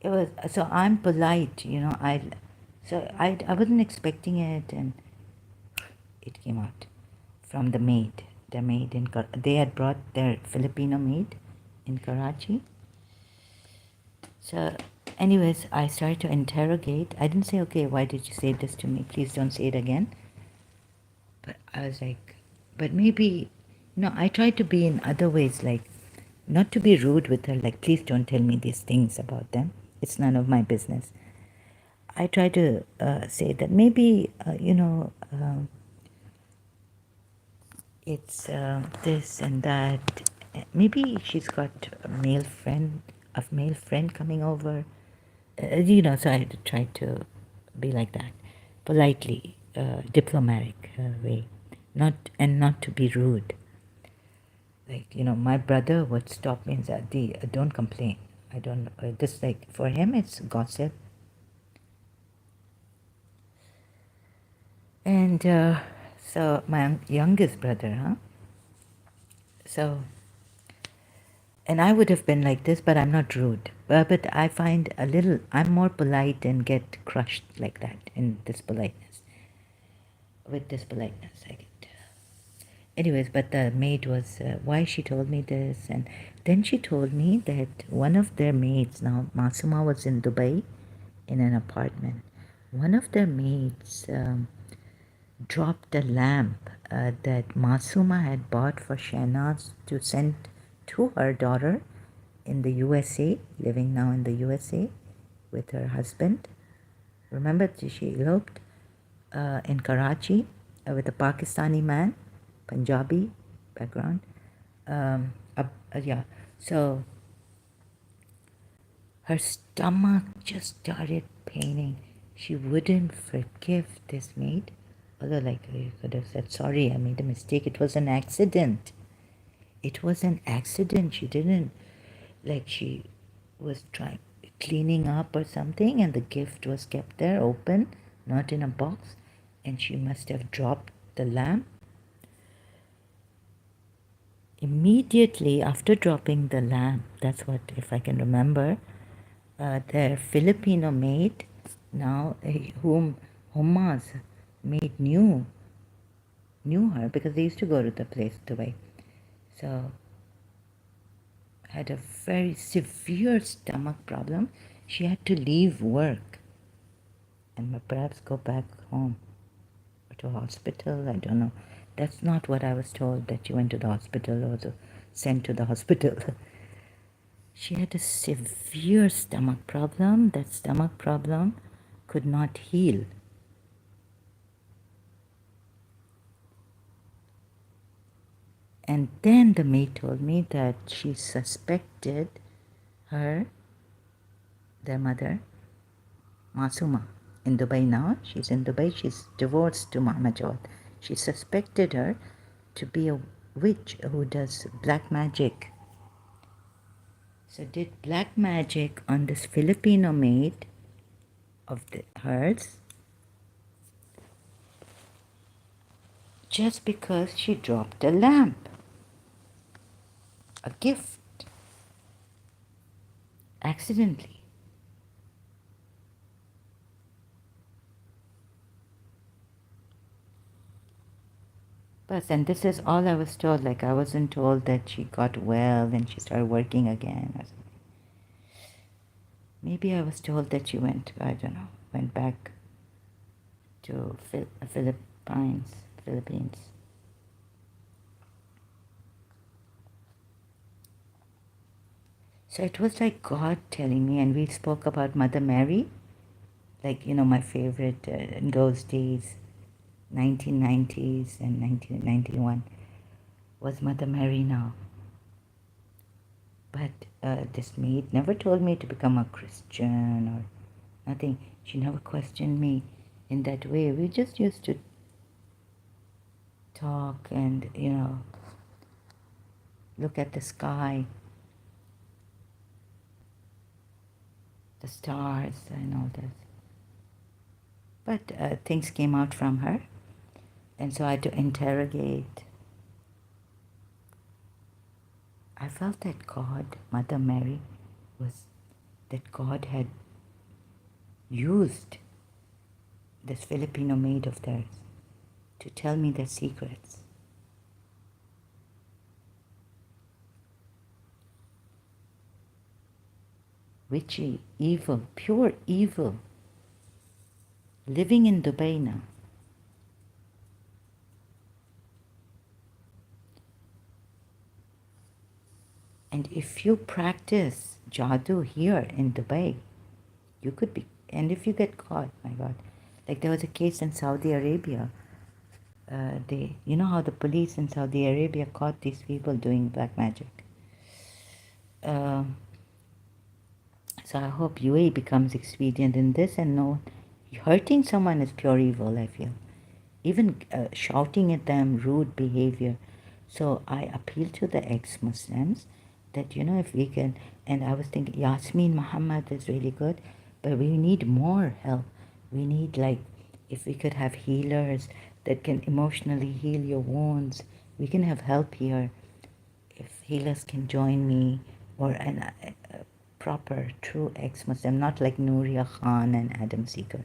it was, so I'm polite, you know, I wasn't expecting it, and it came out from the maid. The maid they had brought their Filipino maid in Karachi. So anyways, I started to interrogate. I didn't say, okay, why did you say this to me? Please don't say it again. But I was like, but maybe, I tried to be in other ways, like not to be rude with her, like, please don't tell me these things about them. It's none of my business. I try to say that maybe, it's this and that. Maybe she's got a male friend coming over. So I try to be like that, politely, diplomatic way, not to be rude. Like, my brother would stop me and say, don't complain. I don't, this, like, for him, it's gossip. And so my youngest brother, huh? So, and I would have been like this, but I'm not rude. But I find I'm more polite and get crushed like that in this politeness. With this politeness, I get. Anyways, but the maid was, why she told me this. And then she told me that one of their maids, now Masuma was in Dubai in an apartment. One of their maids dropped a lamp that Masuma had bought for Shehnaz to send to her daughter in the USA, living now in the USA with her husband. Remember, she eloped in Karachi with a Pakistani man, Punjabi background. Yeah, so her stomach just started paining. She wouldn't forgive this maid. Although, like, you could have said, sorry, I made a mistake. It was an accident. It was an accident. She didn't, like, she was cleaning up or something, and the gift was kept there open, not in a box, and she must have dropped the lamp. Immediately after dropping the lamp, that's what, if I can remember, their Filipino maid, now whom Humma's maid knew her because they used to go to the place Dubai. So had a very severe stomach problem. She had to leave work and perhaps go back home or to a hospital. I don't know. That's not what I was told, that she went to the hospital or sent to the hospital. She had a severe stomach problem. That stomach problem could not heal. And then the maid told me that she suspected their mother, Masuma, in Dubai now. She's in Dubai. She's divorced to Muhammad Jawad. She suspected her to be a witch who does black magic. So did black magic on this Filipino maid of hers just because she dropped a lamp, a gift, accidentally. Plus, and this is all I was told. Like, I wasn't told that she got well and she started working again or something. Maybe I was told that she went, I don't know, went back to Philippines. So it was like God telling me, and we spoke about Mother Mary, like, my favorite in those days, 1990s and 1991, was Mother Mary now. But this maid never told me to become a Christian or nothing. She never questioned me in that way. We just used to talk and, look at the sky, the stars and all this. But things came out from her, and so I had to interrogate. I felt that God, Mother Mary, that God had used this Filipino maid of theirs to tell me their secrets. Witchy, evil, pure evil, living in Dubai now. And if you practice jadoo here in Dubai, you could be, and if you get caught, my God, like there was a case in Saudi Arabia. You know how the police in Saudi Arabia caught these people doing black magic. So I hope UAE becomes expedient in this, and no, hurting someone is pure evil, I feel. Even shouting at them, rude behavior. So I appeal to the ex-Muslims that, if we can, and I was thinking, Yasmin Muhammad is really good, but we need more help. We need, like, if we could have healers that can emotionally heal your wounds, we can have help here. If healers can join me, or a proper, true ex-Muslim, not like Nuria Khan and Adam Seeker.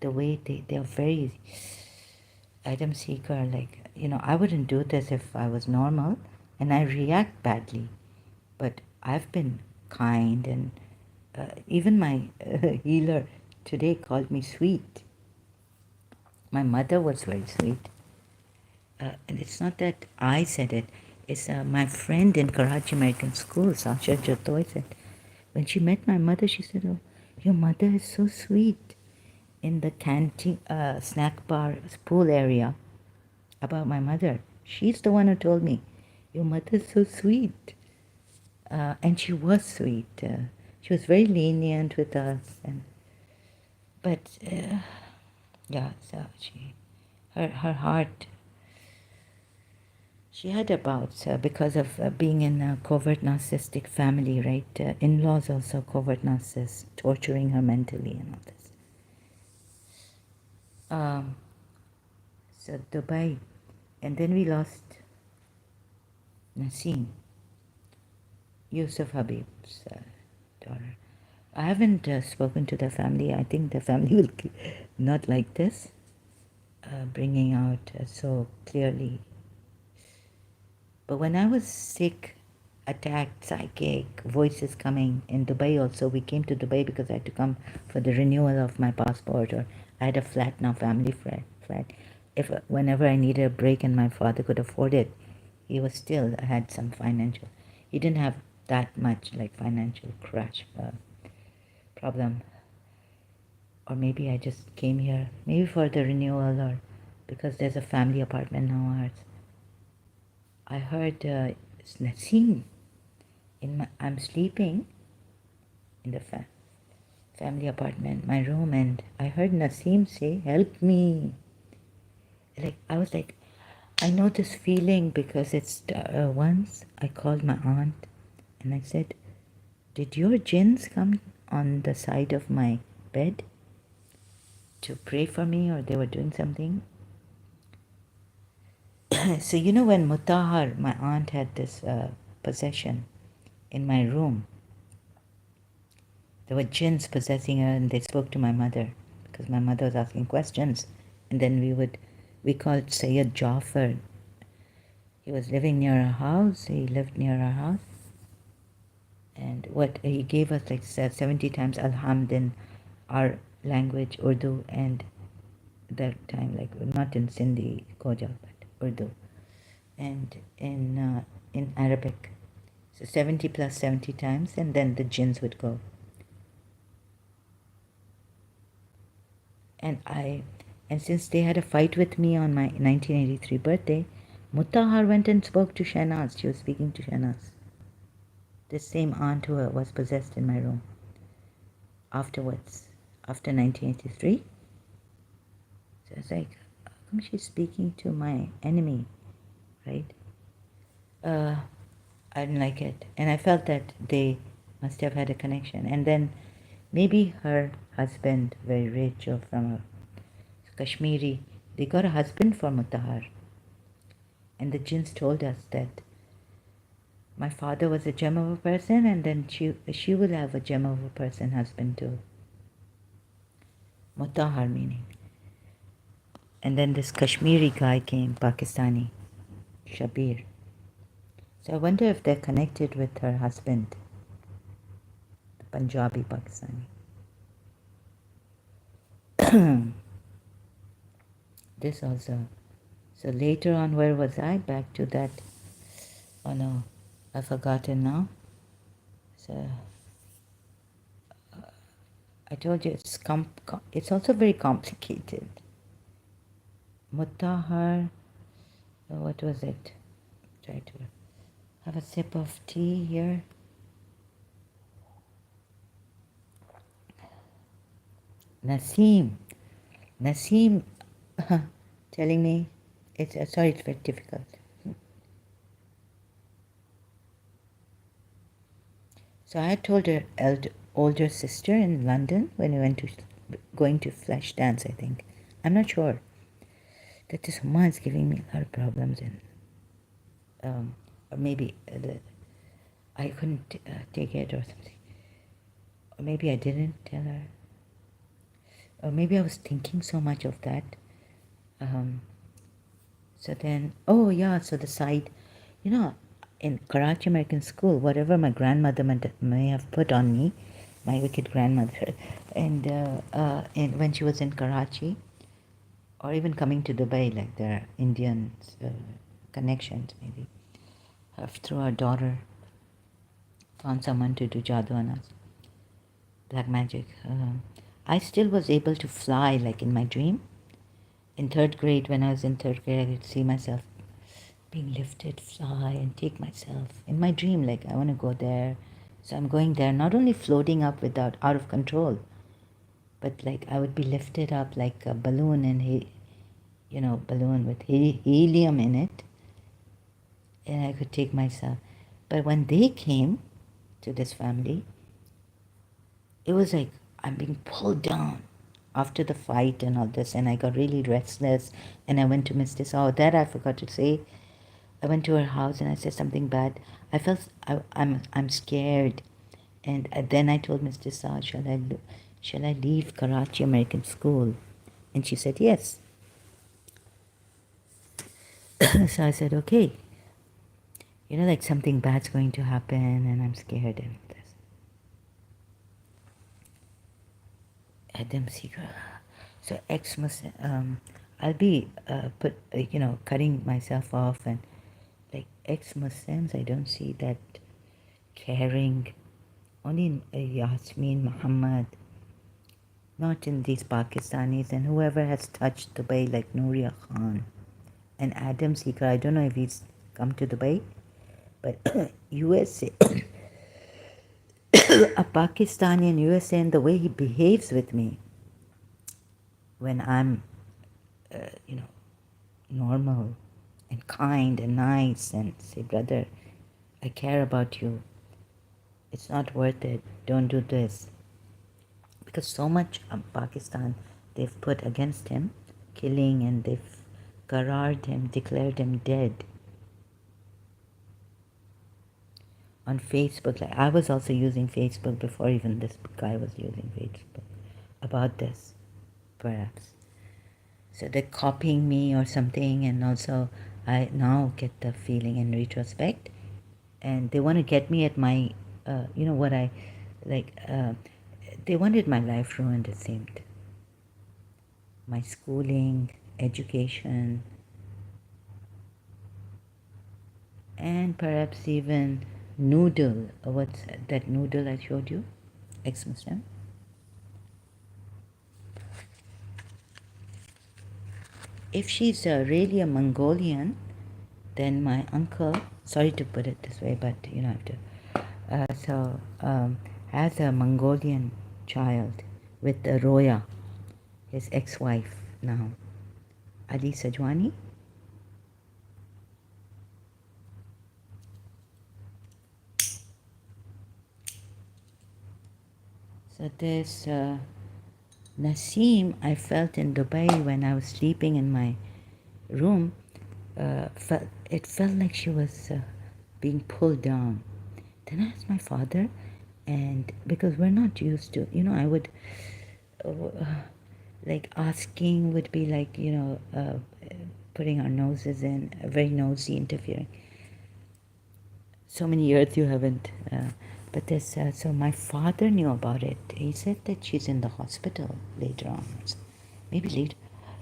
The way they're very Adam Seeker, like, I wouldn't do this if I was normal, and I react badly. But I've been kind, and even my healer today called me sweet. My mother was very sweet. And it's not that I said it. It's my friend in Karachi American School, Sasha Jatoy, said, when she met my mother, she said, "Oh, your mother is so sweet." In the canteen, snack bar, pool area, about my mother. She's the one who told me, "Your mother's so sweet." And she was sweet. She was very lenient with us. But yeah, so her heart, she had a bout because of being in a covert narcissistic family, right? In-laws also covert narcissists, torturing her mentally and all this. So Dubai, and then we lost Naseem, Yusuf Habib's daughter. I haven't spoken to the family. I think the family will not like this, bringing out so clearly. But when I was sick, attacked, psychic, voices coming in Dubai also, we came to Dubai because I had to come for the renewal of my passport, or I had a flat now, family flat. Whenever I needed a break and my father could afford it, he was still had some financial. He didn't have that much like financial crash problem. Or maybe I just came here, maybe for the renewal, or because there's a family apartment now. Ours. I heard Naseem. I'm sleeping in the family apartment, my room, and I heard Naseem say, "Help me." Like, I was like, I know this feeling because it's once I called my aunt and I said, "Did your jinns come on the side of my bed to pray for me, or they were doing something?" So when Mutahar, my aunt, had this possession in my room, there were jinns possessing her, and they spoke to my mother because my mother was asking questions, and then we called Sayyid Jafar He was living near our house. He lived near our house. And what he gave us like 70 times Alhamd in our language, Urdu, and that time, like not in Sindhi, Khoja, but Urdu, and in Arabic. So 70 plus 70 times, and then the jinns would go. And since they had a fight with me on my 1983 birthday, Mutahar went and spoke to Shahnaz. She was speaking to Shahnaz. The same aunt who was possessed in my room. Afterwards, after 1983. So I was like, how come she's speaking to my enemy, right? I didn't like it. And I felt that they must have had a connection. And then maybe her husband, very rich or from a Kashmiri, they got a husband for Mutahar. And the jinns told us that my father was a gem of a person, and then she will have a gem of a person husband too. Mutahar meaning. And then this Kashmiri guy came, Pakistani, Shabir. So I wonder if they're connected with her husband, the Punjabi Pakistani. This also. So later on, where was I? Back to that. Oh no, I've forgotten now. So I told you it's also very complicated. Mutahar, what was it? Try to have a sip of tea here. Naseem telling me, sorry, it's very difficult. So I had told her older sister in London when we went to going to Flash Dance, I think. I'm not sure. That this woman is giving me a lot of problems, and or maybe I couldn't take it or something. Or maybe I didn't tell her. Or maybe I was thinking so much of that. So then, oh yeah, so the side, in Karachi American School, whatever my grandmother may have put on me, my wicked grandmother, and when she was in Karachi, or even coming to Dubai, like there are Indian connections maybe, through our daughter, found someone to do jadoo on us, black magic. I still was able to fly, like in my dream. In third grade, when I was in third grade, I could see myself being lifted, fly, and take myself in my dream, like I want to go there. So I'm going there, not only floating up out of control, but like I would be lifted up like a balloon, and balloon with helium in it, and I could take myself. But when they came to this family, it was like I'm being pulled down after the fight and all this, and I got really restless, and I went to Miss This. Oh, that I forgot to say. I went to her house and I said something bad. I felt I'm scared, and then I told Mr. Saad, shall I leave Karachi American School? And she said yes. So I said okay. Like something bad's going to happen, and I'm scared and this. Adam Seeger. So I'll be cutting myself off, and like ex-Muslims, I don't see that caring. Only Yasmin, Muhammad, not in these Pakistanis, and whoever has touched Dubai, like Nuria Khan and Adam Seeker. I don't know if he's come to Dubai, but USA, a Pakistani in USA, and the way he behaves with me when I'm, normal and kind and nice, and say, brother, I care about you. It's not worth it. Don't do this. Because so much Pakistan they've put against him, killing, and they've qararred him, declared him dead. On Facebook, like I was also using Facebook before even this guy was using Facebook about this, perhaps. So they're copying me or something, and also I now get the feeling in retrospect, and they want to get me at my, what I like. They wanted my life ruined, it seemed. My schooling, education, and perhaps even noodle. What's that noodle I showed you? Ex-Muslim. If she's really a Mongolian, then my uncle, sorry to put it this way, but you know, I have to. Has a Mongolian child with Roya, his ex-wife now, Ali Sajwani. So there's Naseem, I felt in Dubai when I was sleeping in my room. It felt like she was being pulled down. Then I asked my father, and because we're not used to, I would like asking would be like, putting our noses in, very nosy, interfering. So many years you haven't. But this, so my father knew about it. He said that she's in the hospital later on. Maybe later.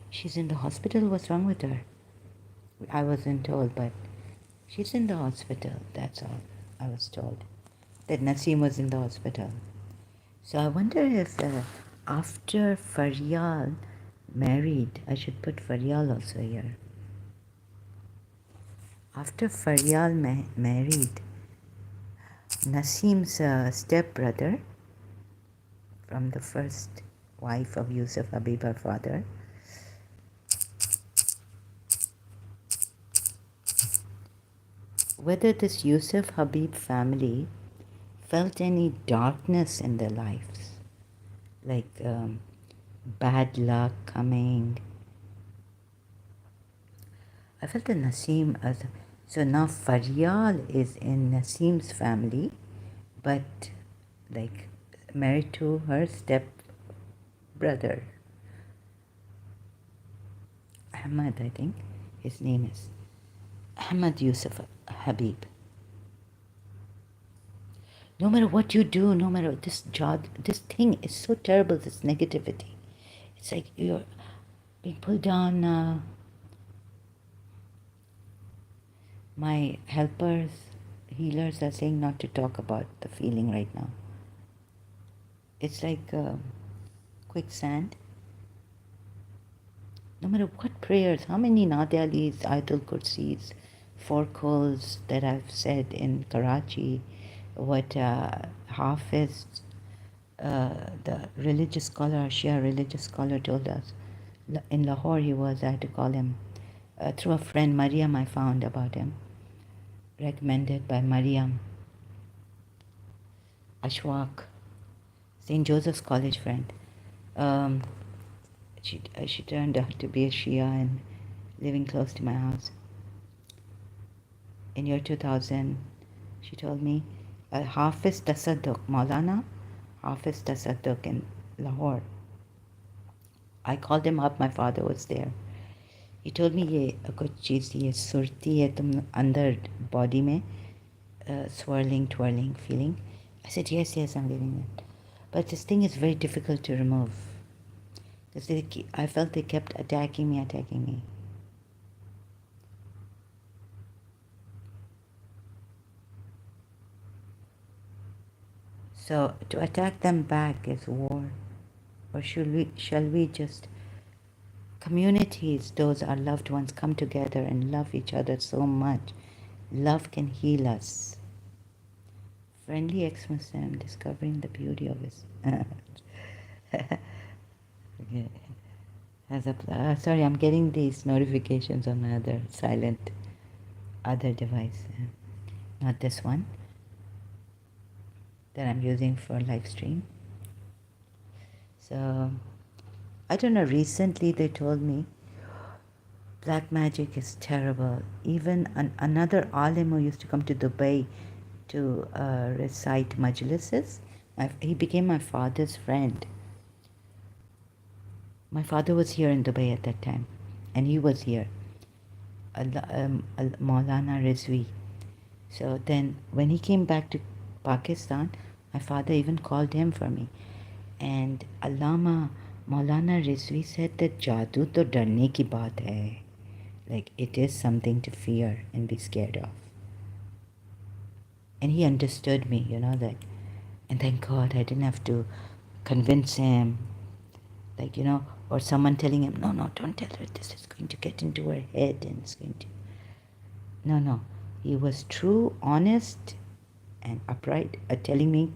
She's in the hospital. What's wrong with her? I wasn't told, but she's in the hospital. That's all I was told. That Naseem was in the hospital. So I wonder if after Faryal married, I should put Faryal also here. After Faryal married, Naseem's stepbrother from the first wife of Yusuf Habib, her father, whether this Yusuf Habib family felt any darkness in their lives, like bad luck coming. I felt that Naseem, so now Faryal is in Naseem's family, but like married to her step brother. Ahmad, I think his name is. Ahmad Yusuf Habib. No matter what you do, no matter this job, this thing is so terrible, this negativity. It's like you're being pulled down. My helpers, healers are saying not to talk about the feeling right now. It's like quicksand. No matter what prayers, how many Nadialis, Ayatul Kursis, Forkhols that I've said in Karachi, what Hafiz, the religious scholar, Shia religious scholar told us. In Lahore he was, I had to call him. Through a friend, Mariam, I found about him. Recommended by Mariam. Ashwaq, St. Joseph's College friend. She turned out to be a Shia and living close to my house. In year 2000, she told me, Hafiz Tasadduq, Maulana Hafiz Tasadduq in Lahore. I called him up, my father was there. He told me, ये कुछ चीज़ ये सुरती है तुम अंदर body में, swirling, twirling, feeling. I said, yes, I'm getting it. But this thing is very difficult to remove. Because I felt they kept attacking me. So to attack them back is war. Or shall we just, communities, those our loved ones, come together and love each other so much. Love can heal us. Friendly ex-Muslim discovering the beauty of his... sorry, I'm getting these notifications on my other device. Not this one that I'm using for live stream. So, I don't know, recently they told me black magic is terrible. Even another alim who used to come to Dubai to recite majlises, he became my father's friend. My father was here in Dubai at that time, and he was here. Maulana Rizvi. So then when he came back to Pakistan, my father even called him for me. And Allama Maulana Rizvi said that jadoo to darne ki baat hai. Like it is something to fear and be scared of. And he understood me, that. And thank God I didn't have to convince him, or someone telling him, no, no, don't tell her, this is going to get into her head and it's going to. No, no. He was true, honest, and upright, telling me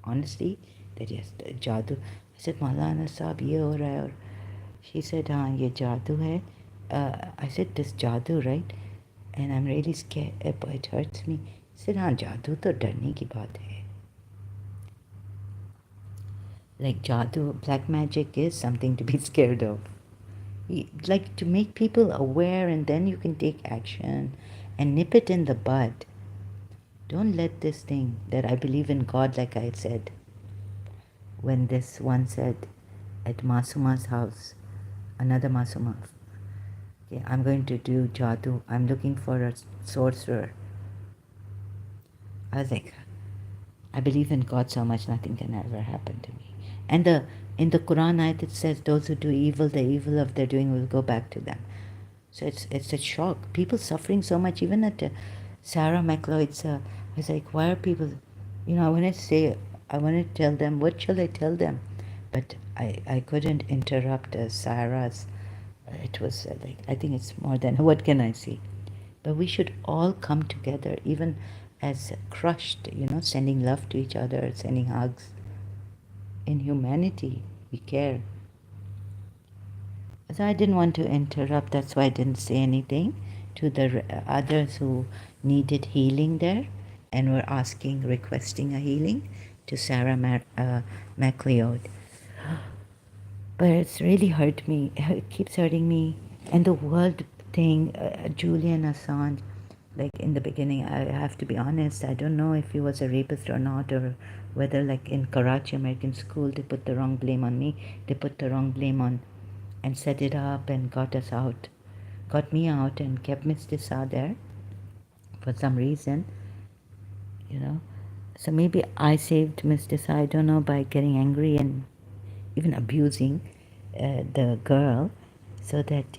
honestly that yes, the jadoo. I said, Maulana Sahib, ye ho raha hai. Aur she said, हाँ, ye jadoo hai. I said, this jadoo, right? And I'm really scared, it hurts me. He said, हाँ, jadoo to डरने की बात है. Like jadoo, black magic is something to be scared of. Like to make people aware and then you can take action and nip it in the bud. Don't let this thing that I believe in God, like I said, when this one said at Masuma's house, another Masuma, okay, I'm going to do jadoo, I'm looking for a sorcerer. I was like, I believe in God so much nothing can ever happen to me. And in the Quran ayat it says those who do evil, the evil of their doing will go back to them. So it's a shock. People suffering so much. Even at Sarah McLeod's, I was like, why are people, I want to tell them, what shall I tell them? But I couldn't interrupt Sarah's. It was like, I think it's more than, what can I say? But we should all come together, even as crushed, sending love to each other, sending hugs. In humanity, we care. So I didn't want to interrupt, that's why I didn't say anything to the others who needed healing there and were requesting a healing to Sarah MacLeod. But it's really hurt me, it keeps hurting me. And the world thing, Julian Assange, like in the beginning, I have to be honest, I don't know if he was a rapist or not, or whether like in Karachi American school they put the wrong blame on me, they put the wrong blame on and set it up and got me out and kept Miss Tissa there for some reason, So maybe I saved Miss Tissa, I don't know, by getting angry and even abusing the girl so that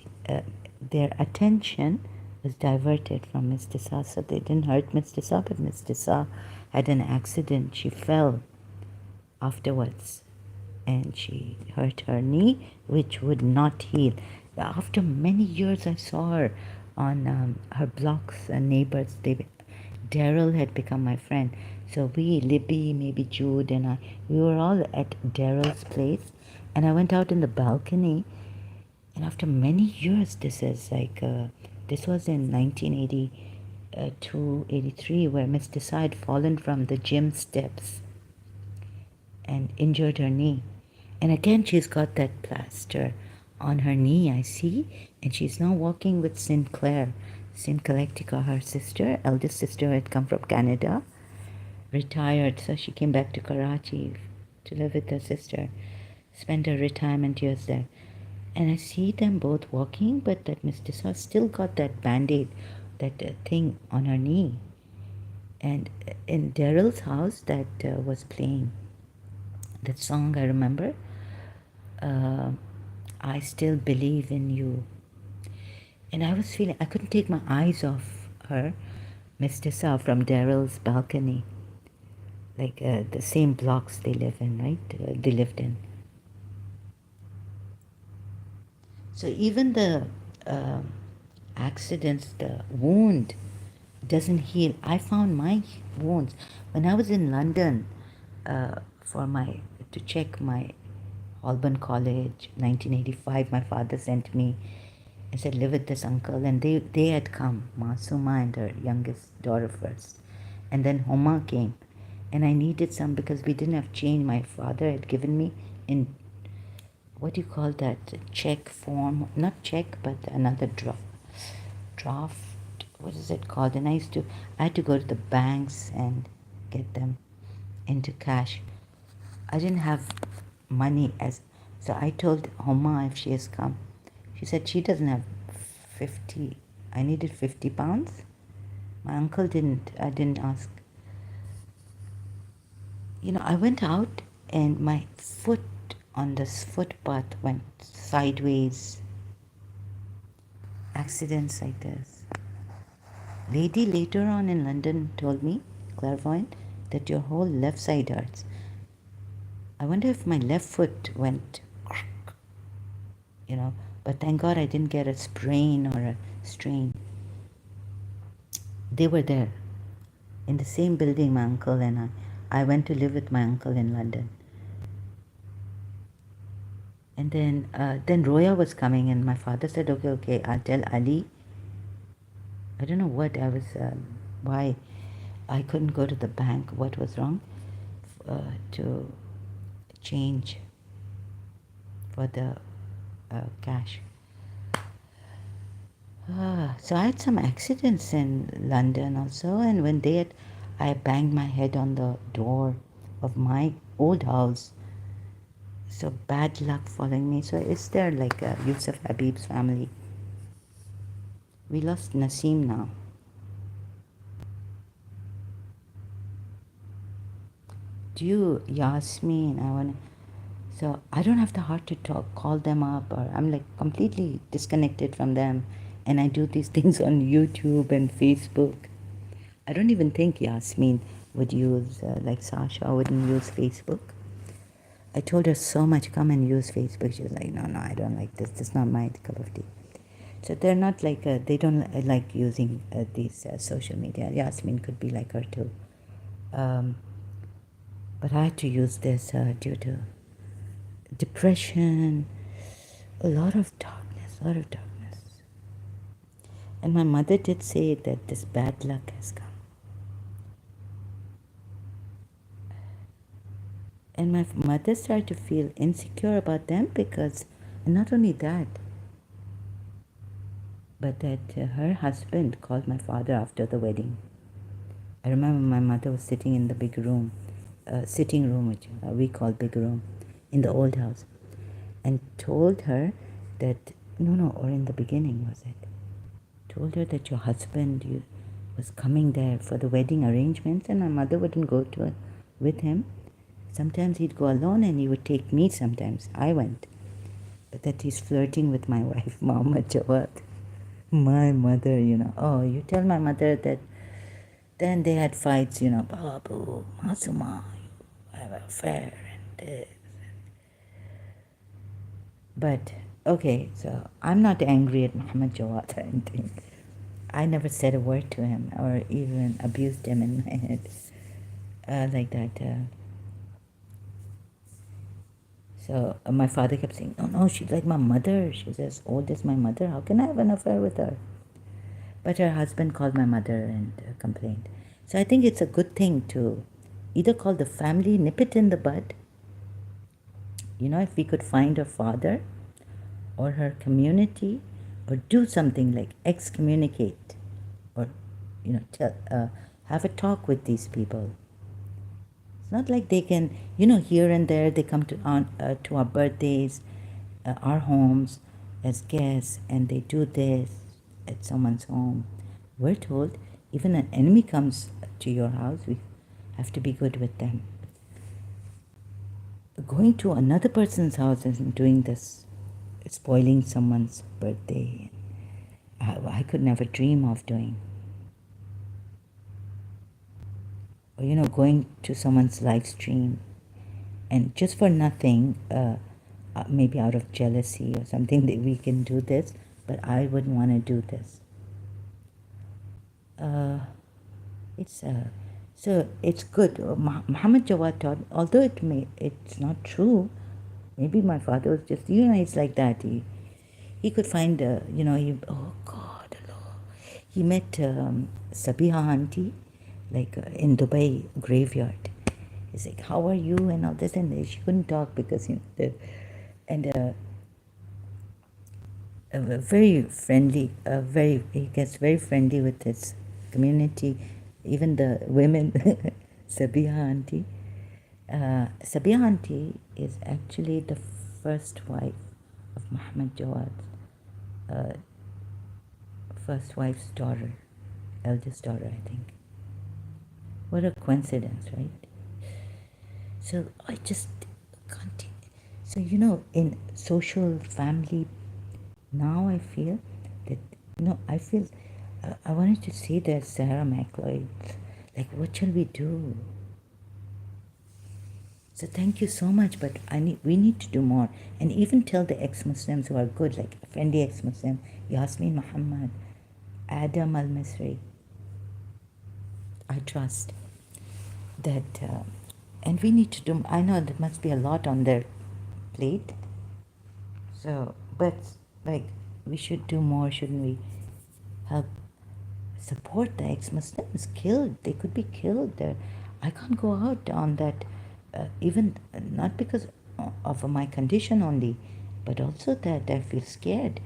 their attention was diverted from Miss Tissa, so they didn't hurt Miss Tissa, but Miss Tissa had an accident. She fell afterwards and she hurt her knee, which would not heal. After many years, I saw her on her blocks and neighbors. Daryl had become my friend. So we, Libby, maybe Jude and I, we were all at Daryl's place. And I went out in the balcony. And after many years, this was in 1982, 83, where Miss Desai had fallen from the gym steps and injured her knee. And again, she's got that plaster on her knee, I see. And she's now walking with Sinclair Collectica, her sister, eldest sister, had come from Canada, retired. So she came back to Karachi to live with her sister, spend her retirement years there. And I see them both walking, but that Miss Tissa still got that band-aid, that thing on her knee. And in Daryl's house, that was playing. That song I remember, I Still Believe in You. And I was feeling, I couldn't take my eyes off her, Miss Tissa, from Daryl's balcony. Like the same blocks they live in, right? They lived in. So even the accidents, the wound doesn't heal. I found my wounds when I was in London to check my Holborn College, 1985. My father sent me and said, live with this uncle. And they had come, Masuma and her youngest daughter first. And then Homa came. And I needed some because we didn't have change. My father had given me in, what do you call that, check form? Not check, but another draft. What is it called? And I had to go to the banks and get them into cash. I didn't have money so I told Homa if she has come. She said she doesn't have 50. I needed 50 pounds. My uncle didn't. I didn't ask. I went out and my foot on this footpath went sideways. Accidents like this. Lady later on in London told me, clairvoyant, that your whole left side hurts. I wonder if my left foot went, but thank God I didn't get a sprain or a strain. They were there in the same building, my uncle and I. I went to live with my uncle in London. And then Roya was coming and my father said, okay, I'll tell Ali. I don't know what I was, why I couldn't go to the bank, what was wrong, to change for the cash. So I had some accidents in London also, and when I banged my head on the door of my old house. So bad luck following me. So is there like Yusuf Habib's family? We lost Naseem now. Do you, Yasmin? So I don't have the heart to call them up, or I'm like completely disconnected from them, and I do these things on YouTube and Facebook. I don't even think Yasmin would use, like Sasha wouldn't use Facebook. I told her so much, come and use Facebook. She was like, no, I don't like this. This is not my cup of tea. So they're not like, they don't like using these social media. Yasmin could be like her too. But I had to use this due to depression, a lot of darkness. And my mother did say that this bad luck has come. And my mother started to feel insecure about them because, and not only that, but that her husband called my father after the wedding. I remember my mother was sitting in the big room, sitting room, which we call big room, in the old house, and told her that, or in the beginning was it, told her that your husband was coming there for the wedding arrangements, and my mother wouldn't go with him. Sometimes he'd go alone and he would take me sometimes. I went. But that he's flirting with my wife, Muhammad Jawad. My mother, oh, you tell my mother that then they had fights, Babu, Masuma, I have an affair and this. But, okay, so I'm not angry at Muhammad Jawad or anything. I never said a word to him or even abused him in my head like that. So my father kept saying, no, she's like my mother. She's as old as my mother. How can I have an affair with her? But her husband called my mother and complained. So I think it's a good thing to either call the family, nip it in the bud. If we could find her father or her community, or do something like excommunicate, or have a talk with these people. It's not like they can, here and there they come to our birthdays, our homes as guests, and they do this at someone's home. We're told even an enemy comes to your house, we have to be good with them. Going to another person's house and doing this, spoiling someone's birthday, I could never dream of doing. Or, going to someone's live stream and just for nothing, maybe out of jealousy or something, that we can do this, but I wouldn't want to do this. So it's good. Muhammad Jawad taught, although it's not true. Maybe my father was just, it's like that. He could find, oh God, he met Sabiha auntie, like in Dubai graveyard. He's like, how are you and all this, and she couldn't talk because very friendly. He gets very friendly with his community, even the women. Sabiha auntie. Sabiha auntie is actually the first wife of Muhammad Jawad's first wife's daughter, eldest daughter, I think. What a coincidence, right? So I just can't. So, in social family, now I feel that, I wanted to say that Sarah McLeod, like, what shall we do? So thank you so much, but we need to do more. And even tell the ex-Muslims who are good, like Fendi ex-Muslim, Yasmin Muhammad, Adam Al-Misri. I trust that, and we need to do, I know there must be a lot on their plate. So, but like, we should do more, shouldn't we? Help support the ex-Muslims killed. They could be killed. I can't go out on that, even not because of my condition only, but also that I feel scared.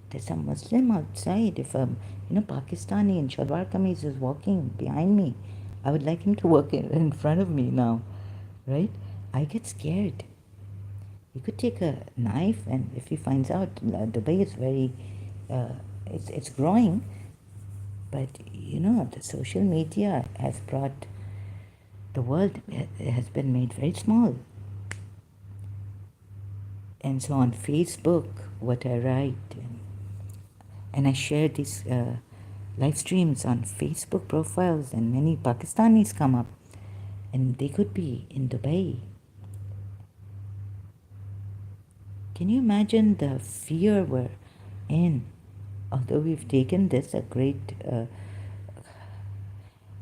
There's a Muslim outside. If Pakistani in shalwar kameez is walking behind me, I would like him to walk in front of me now, right? I get scared. He could take a knife, and if he finds out, Dubai is very, it's growing. But the social media has brought, the world has been made very small. And so on Facebook, what I write, and I share these live streams on Facebook profiles, and many Pakistanis come up, and they could be in Dubai. Can you imagine the fear we're in? Although we've taken this a great,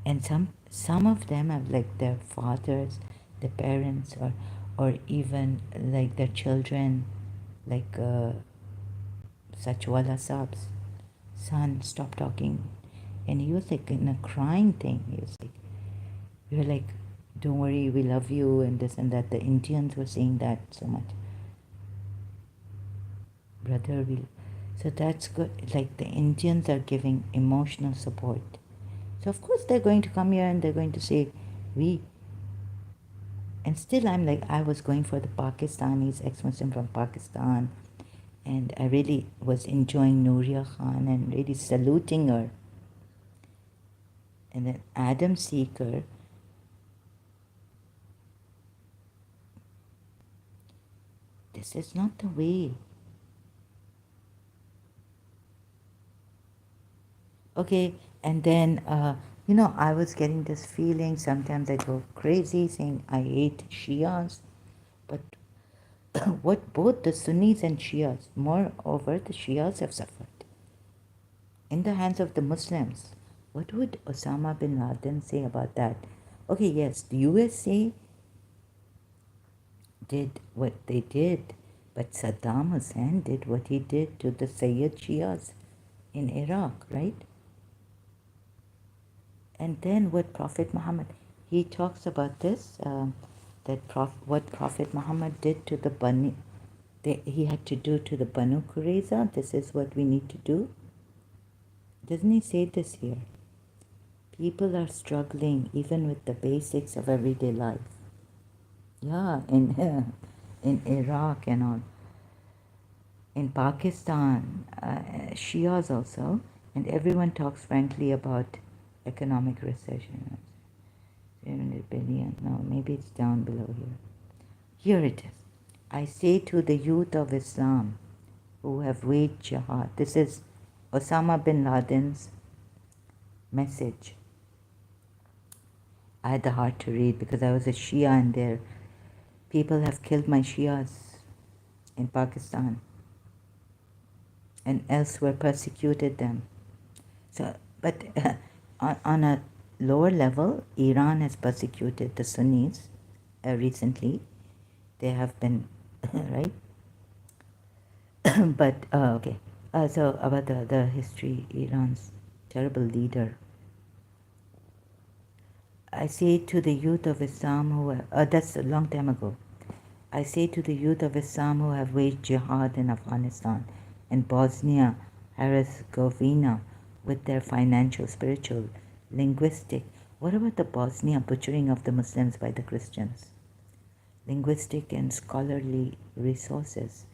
and some of them have like their fathers, their parents, or even like their children, like Sachwala Saab's son stopped talking, and he was like in a crying thing. He was like, we were like, don't worry, we love you, and this and that. The Indians were saying that so much. Brother, so that's good. Like, the Indians are giving emotional support. So of course they're going to come here and they're going to say, we. And still I'm like, I was going for the Pakistanis, ex-Muslim from Pakistan, and I really was enjoying Nooria Khan and really saluting her. And then Adam Seeker, this is not the way. Okay, and then, I was getting this feeling, sometimes I go crazy saying I hate Shias, but what both the Sunnis and Shias, moreover, the Shias have suffered in the hands of the Muslims. What would Osama bin Laden say about that? Okay, yes, the USA did what they did, but Saddam Hussein did what he did to the Sayyid Shias in Iraq, right? And then what Prophet Muhammad, he talks about this, what Prophet Muhammad did to the Banu, he had to do to the Banu Qurayza, this is what we need to do. Doesn't he say this here? People are struggling even with the basics of everyday life. Yeah, in Iraq and all. In Pakistan, Shias also, and everyone talks frankly about economic recession. 700 billion, no, maybe it's down below here. Here it is. I say to the youth of Islam who have waged jihad, this is Osama bin Laden's message. I had the heart to read because I was a Shia and there people have killed my Shias in Pakistan and elsewhere, persecuted them. So, but on a lower level, Iran has persecuted the Sunnis recently. They have been, right? But, okay. So about the history, Iran's terrible leader. I say to the youth of Islam who that's a long time ago. I say to the youth of Islam who have waged jihad in Afghanistan and Bosnia Herzegovina with their financial, spiritual, linguistic. What about the Bosnia butchering of the Muslims by the Christians? Linguistic and scholarly resources,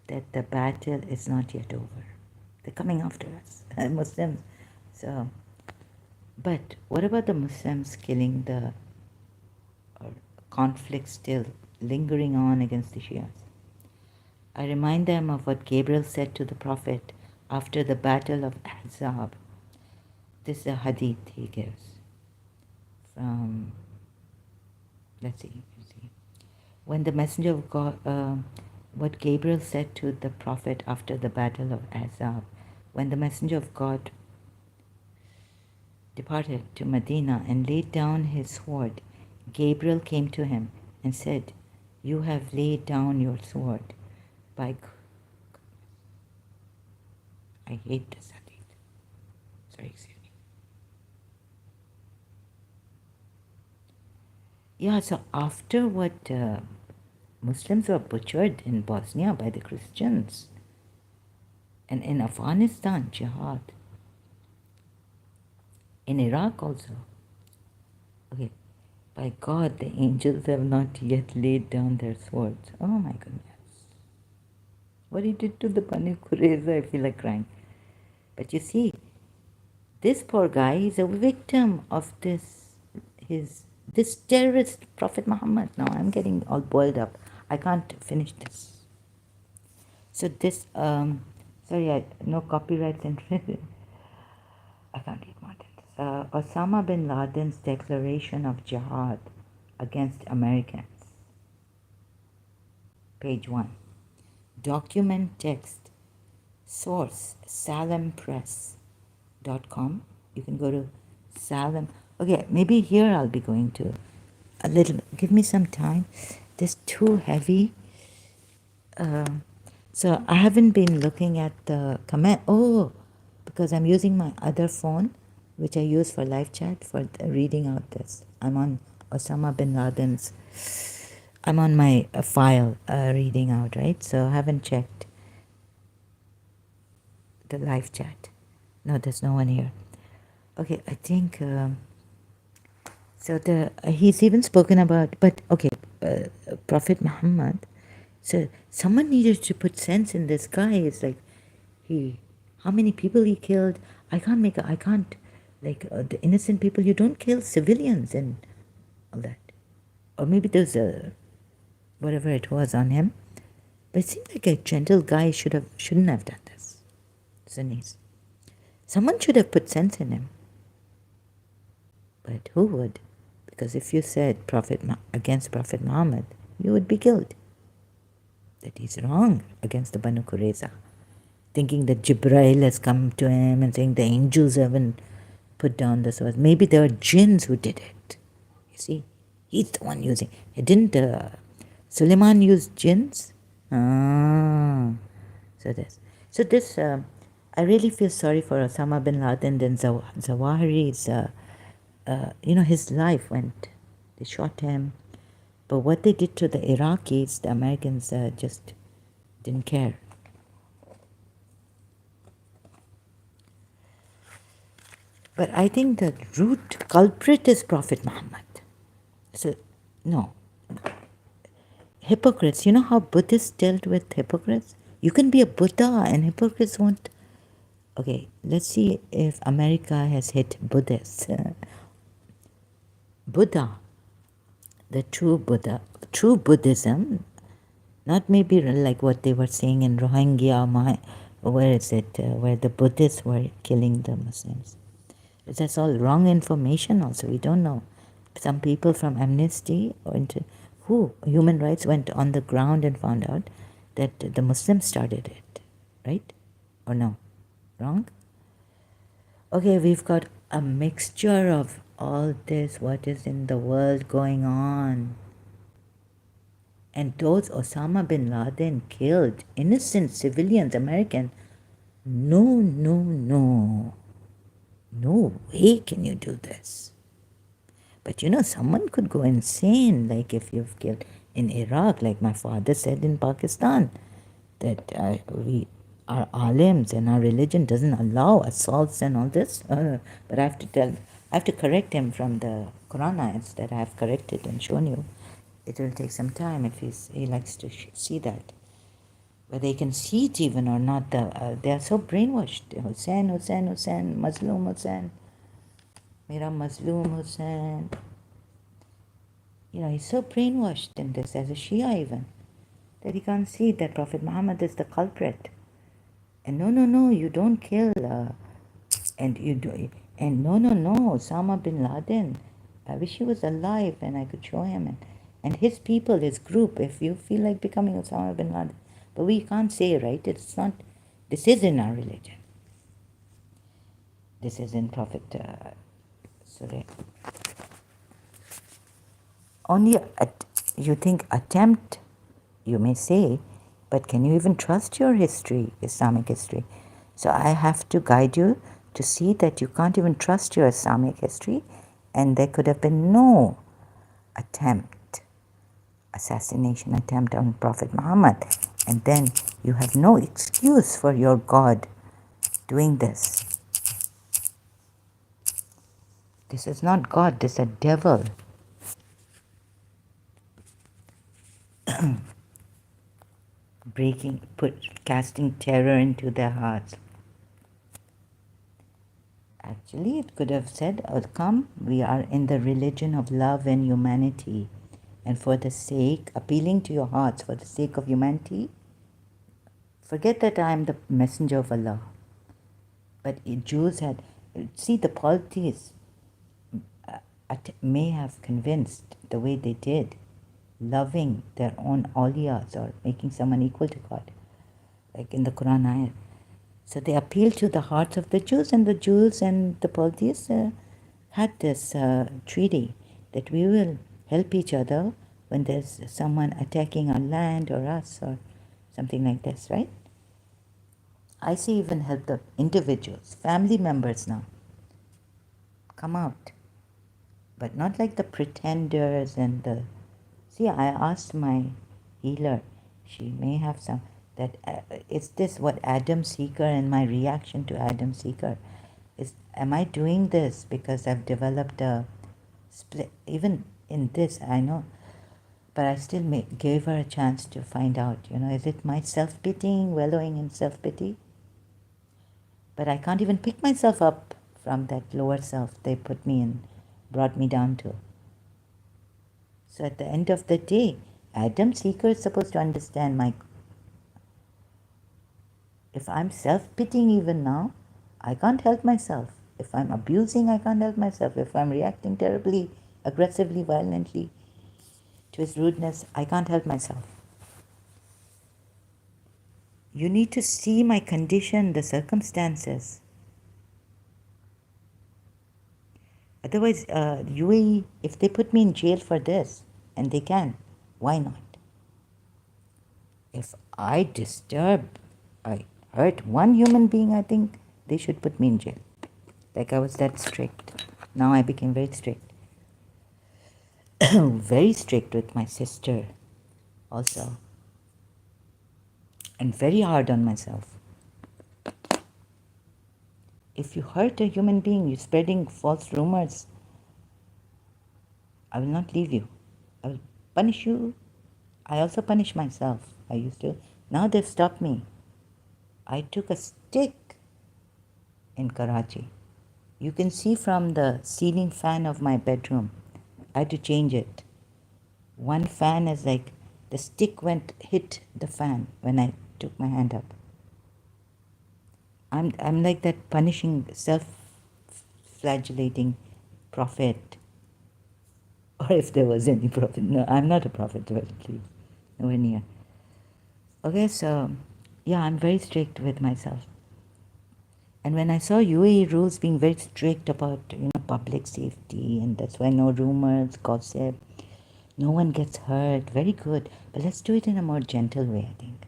that the battle is not yet over. They're coming after us, Muslims. So, but what about the Muslims killing the conflict still lingering on against the Shias? I remind them of what Gabriel said to the Prophet after the battle of Ahzab. This is a hadith he gives from, let's see. When the messenger of God, what Gabriel said to the Prophet after the battle of Ahzab, when the messenger of God departed to Medina and laid down his sword, Gabriel came to him and said, "You have laid down your sword. By I hate this hadith. Sorry, excuse me. Yeah, so after what Muslims were butchered in Bosnia by the Christians, and in Afghanistan, jihad, in Iraq also. Okay, by God, the angels have not yet laid down their swords. Oh my goodness. What he did to the Banu Qurayza, I feel like crying. But you see, this poor guy is a victim of this terrorist Prophet Muhammad. Now I'm getting all boiled up. I can't finish this. So this, sorry, no copyrights infringed. I can't read more than this. Osama bin Laden's declaration of jihad against Americans. Page 1. Document text. Source, salempress.com. You can go to Salem. Okay, maybe here I'll be going to a little. Give me some time. This too heavy. So I haven't been looking at the comment. Oh, because I'm using my other phone, which I use for live chat for reading out this. I'm on Osama bin Laden's. I'm on my file reading out, right? So I haven't checked the live chat. No, there's no one here. Okay, I think. So he's even spoken about, but okay, Prophet Muhammad. So someone needed to put sense in this guy. It's like how many people he killed. I can't, like the innocent people. You don't kill civilians and all that. Or maybe there's whatever it was on him. But it seemed like a gentle guy shouldn't have done this. Sunnis. Someone should have put sense in him. But who would? Because if you said against Prophet Muhammad, you would be killed. That he's wrong against the Banu Qurayza. Thinking that Jibreel has come to him and saying the angels haven't put down the sword. Maybe there were jinns who did it. You see? He's the one using it. Didn't Suleiman use jinns? Ah. So this, I really feel sorry for Osama bin Laden and Zawahiri's, his life went, they shot him. But what they did to the Iraqis, the Americans just didn't care. But I think the root culprit is Prophet Muhammad. So, no. Hypocrites, you know how Buddhists dealt with hypocrites? You can be a Buddha and hypocrites won't. Okay, let's see if America has hit Buddhists. Buddha, the true Buddhism, not maybe like what they were saying in Rohingya, where is it, where the Buddhists were killing the Muslims. That's all wrong information also, we don't know. Some people from Amnesty human rights went on the ground and found out that the Muslims started it, right? Or no? Wrong? Okay, we've got a mixture of all this, what is in the world going on. And those Osama bin Laden killed innocent civilians, American. No. No way can you do this. But someone could go insane, like if you've killed in Iraq, like my father said in Pakistan, that our alims and our religion doesn't allow assaults and all this. But I have to correct him from the Quran ayats that I have corrected and shown you. It will take some time if he likes to see that. whether they can see it even or not. They are so brainwashed. Hussein, Hussein, Hussein, Mazloom Hussein, Mera Mazloom Hussein. He's so brainwashed in this as a Shia even that he can't see that Prophet Muhammad is the culprit. And no, you don't kill. And you do, and no, Osama bin Laden. I wish he was alive and I could show him and his people, his group. If you feel like becoming Osama bin Laden, but we can't say, right? It's not. This is in our religion. This is in Prophet Surah. Only you think attempt, you may say, but can you even trust your history, Islamic history? So I have to guide you to see that you can't even trust your Islamic history, and there could have been no assassination attempt on Prophet Muhammad, and then you have no excuse for your God doing this. This is not God, this is a devil. Casting terror into their hearts. Actually, it could have said, oh, come, we are in the religion of love and humanity. And for the sake, appealing to your hearts, for the sake of humanity, forget that I am the messenger of Allah. But Jews had, see, the polytheists may have convinced the way they did, loving their own awliyas or making someone equal to God, like in the Quran ayat. So they appealed to the hearts of the Jews, and the Jews and the polytheists had this treaty that we will help each other when there's someone attacking our land or us or something like this, right? I see even help the individuals, family members now come out, but not like the pretenders and the. See, I asked my healer, she may have some, that is this what Adam Seeker and my reaction to Adam Seeker is, am I doing this because I've developed a split, even in this, I know, but I still gave her a chance to find out, is it my self-pitying, wallowing in self-pity? But I can't even pick myself up from that lower self they put me in, brought me down to. So at the end of the day, Adam Seeker is supposed to understand if I'm self-pitying even now, I can't help myself. If I'm abusing, I can't help myself. If I'm reacting terribly, aggressively, violently to his rudeness, I can't help myself. You need to see my condition, the circumstances. Otherwise, UAE, if they put me in jail for this, and they can, why not? If I hurt one human being, I think they should put me in jail. Like I was that strict. Now I became very strict. Very strict with my sister also. And very hard on myself. If you hurt a human being, you're spreading false rumors, I will not leave you. I will punish you. I also punish myself. I used to. Now they've stopped me. I took a stick in Karachi. You can see from the ceiling fan of my bedroom. I had to change it. One fan is like the stick hit the fan when I took my hand up. I'm like that punishing, self-flagellating prophet. Or if there was any prophet. No, I'm not a prophet, please. Nowhere near. Okay, so yeah, I'm very strict with myself. And when I saw UAE rules being very strict about public safety, and that's why no rumors, gossip, no one gets hurt, very good. But let's do it in a more gentle way, I think.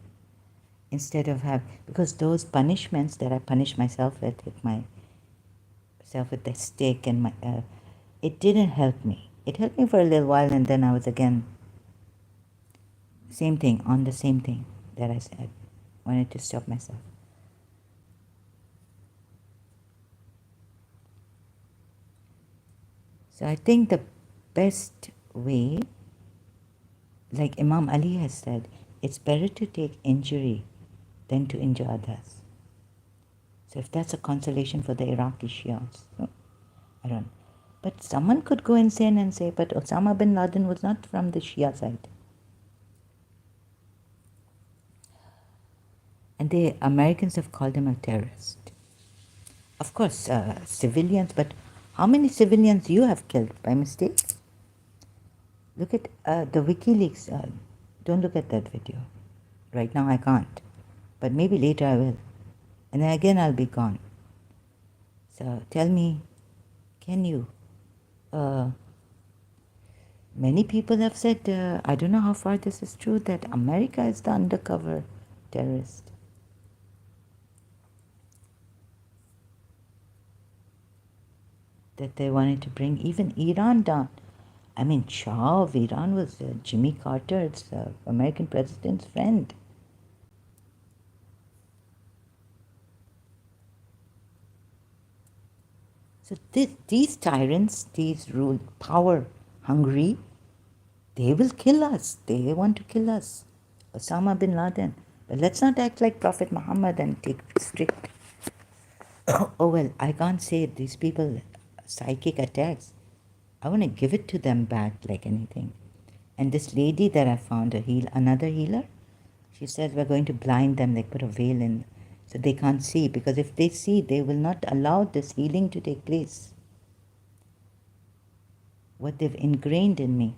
Instead of because those punishments that I punish myself with, hit myself with the stick and it didn't help me. It helped me for a little while, and then I was again, same thing, on the same thing that I said, wanted to stop myself. So I think the best way, like Imam Ali has said, it's better to take injury than to injure others. So if that's a consolation for the Iraqi Shias, I don't know. But someone could go insane and say, but Osama bin Laden was not from the Shia side. And the Americans have called him a terrorist. Of course, civilians, but how many civilians you have killed by mistake? Look at the WikiLeaks. Don't look at that video. Right now I can't. But maybe later I will. And then again I'll be gone. So tell me, can you? Many people have said, I don't know how far this is true, that America is the undercover terrorist. That they wanted to bring even Iran down. I mean, Shah of Iran was Jimmy Carter's American president's friend. So these tyrants, these power hungry, they will kill us. They want to kill us. Osama bin Laden. But let's not act like Prophet Muhammad and take strict. Oh well, I can't say these people psychic attacks. I want to give it to them back like anything. And this lady that I found, another healer, she said we're going to blind them, like put a veil in, so they can't see. Because if they see, they will not allow this healing to take place. What they've ingrained in me.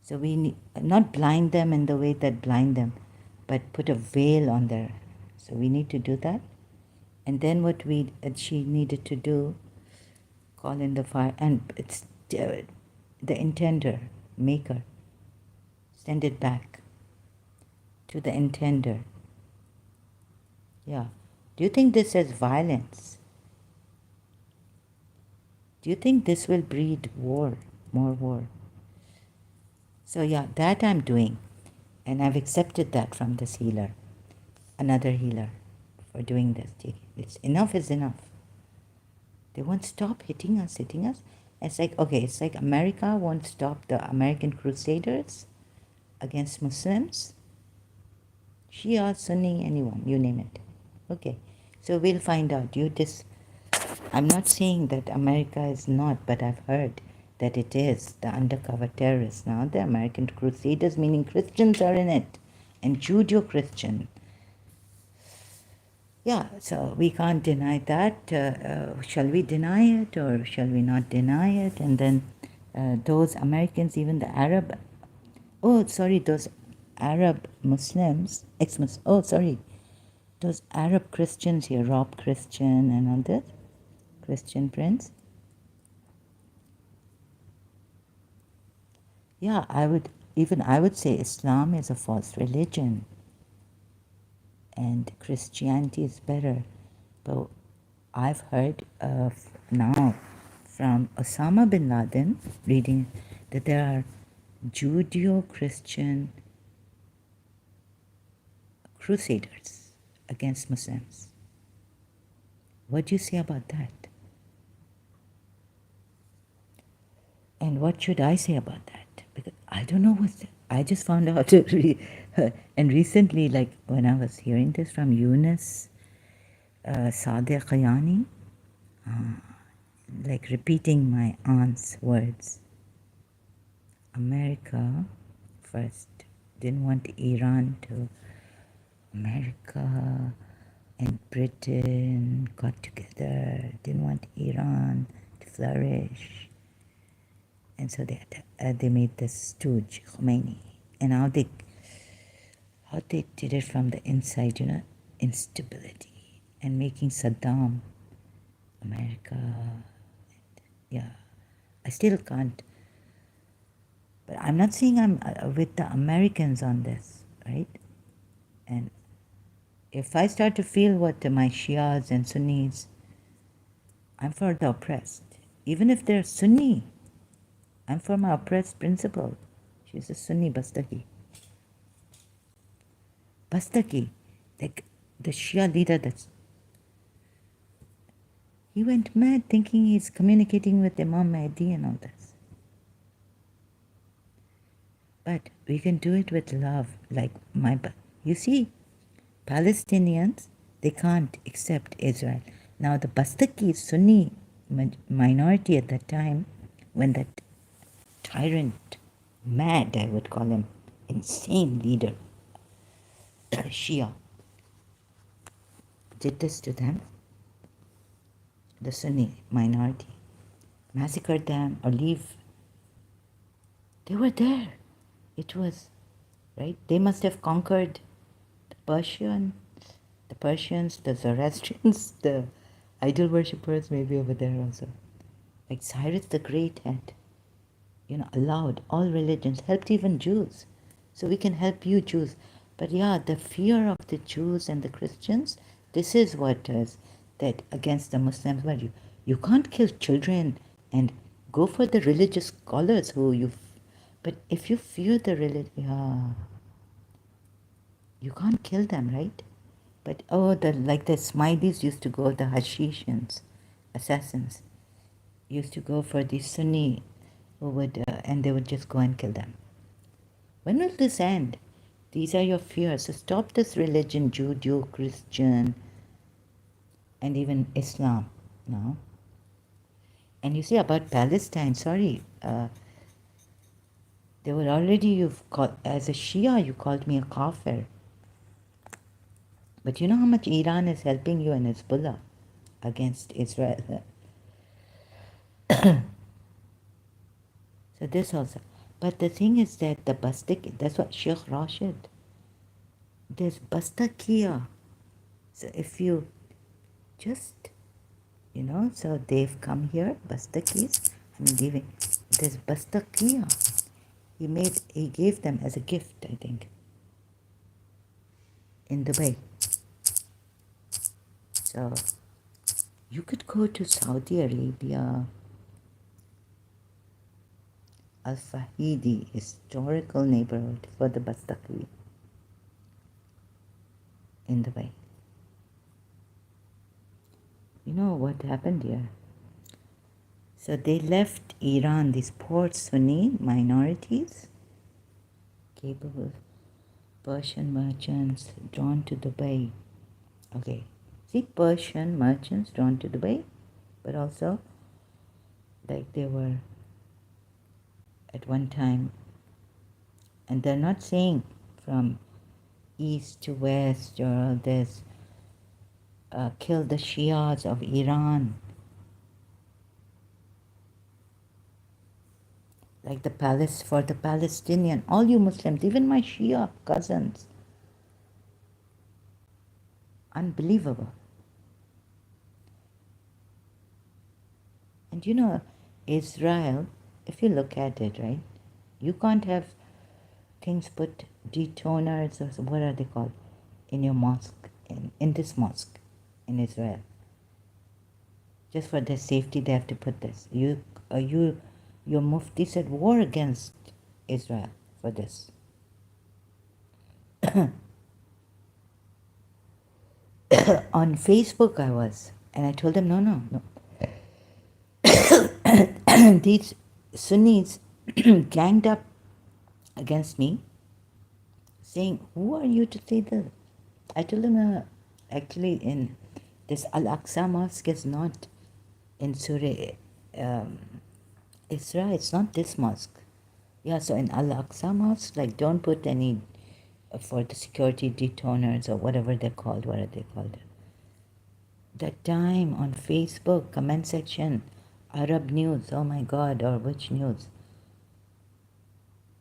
So we need not blind them in the way that blind them, but put a veil on their. So we need to do that. And then what she needed to do, call in the fire, and it's the intender, maker, send it back to the intender. Yeah. Do you think this is violence? Do you think this will breed war, more war? So yeah, that I'm doing. And I've accepted that from this healer, another healer, for doing this. Enough is enough. They won't stop hitting us. It's like, okay, it's like America won't stop the American crusaders against Muslims. Shia, Sunni, anyone, you name it. Okay, so we'll find out. I'm not saying that America is not, but I've heard that it is the undercover terrorists now. The American crusaders, meaning Christians are in it, and Judeo-Christian. Yeah, so we can't deny that. Shall we deny it or shall we not deny it? And then those Americans, even the those Arab Muslims, those Arab Christians here, Rob Christian and all that, Christian Prince. Yeah, I would say Islam is a false religion and Christianity is better. But I've heard now from Osama bin Laden reading that there are Judeo-Christian crusaders against Muslims. What do you say about that? And what should I say about that? Because I don't know I just found out and recently, like when I was hearing this from Yunus Sadiq Qayani, like repeating my aunt's words. America first didn't want Iran to. America and Britain got together, didn't want Iran to flourish. And so they made this stooge, Khomeini. And how they did it from the inside, instability. And making Saddam, America, yeah. I still can't. But I'm not saying I'm with the Americans on this, right? And if I start to feel what my Shias and Sunnis, I'm for the oppressed. Even if they're Sunni, I'm for my oppressed principal. She's a Sunni Bastaki. Bastaki, like the Shia leader he went mad thinking he's communicating with Imam Mahdi and all this. But we can do it with love, like you see, Palestinians, they can't accept Israel. Now the Bastaki Sunni minority at that time, when that tyrant, mad, I would call him, insane leader, Shia, did this to them, the Sunni minority, massacred them or leave, they were there. It was, right? They must have conquered the Persians, the Zoroastrians, the idol worshippers maybe over there also. Like Cyrus the Great had, allowed all religions, helped even Jews. So we can help you Jews. But yeah, the fear of the Jews and the Christians, this is what is that against the Muslims. Well, you can't kill children and go for the religious scholars but if you fear the religion, yeah, you can't kill them, right? But like the Smileys used to go, the Hashishans, assassins, used to go for the Sunni who would, and they would just go and kill them. When will this end? These are your fears. So stop this religion, Judeo, Christian, and even Islam now. And you see about Palestine, sorry, they were already, as a Shia, you called me a kafir. But you know how much Iran is helping you and Hezbollah against Israel? So this also. But the thing is that the Bastik, that's what Sheikh Rashid, there's Bastakia. So if you just, so they've come here, Bastakis, I'm leaving. There's Bastakia. He gave them as a gift, I think, in Dubai. So you could go to Saudi Arabia, Al-Fahidi, historical neighborhood for the Bastaki in Dubai. You know what happened here? So they left Iran, these poor Sunni minorities, capable Persian merchants drawn to Dubai. Okay, see, Persian merchants drawn to Dubai, but also like they were at one time, and they're not saying from east to west or all this, kill the Shias of Iran. Like for the Palestinian, all you Muslims, even my Shia cousins. Unbelievable. And Israel, if you look at it, right, you can't have things put detoners or what are they called in your mosque, in this mosque in Israel. Just for their safety, they have to put this. Your Mufti said war against Israel for this. On Facebook I was, and I told them, no. These Sunnis ganged up against me, saying, who are you to say this? I told them, actually, in this Al-Aqsa Mosque is not in Surah Isra, it's not this mosque. Yeah, so in Al-Aqsa Mosque, like, don't put any, for the security detoners or whatever they're called, what are they called? That time on Facebook, comment section, Arab news, oh my God, or which news?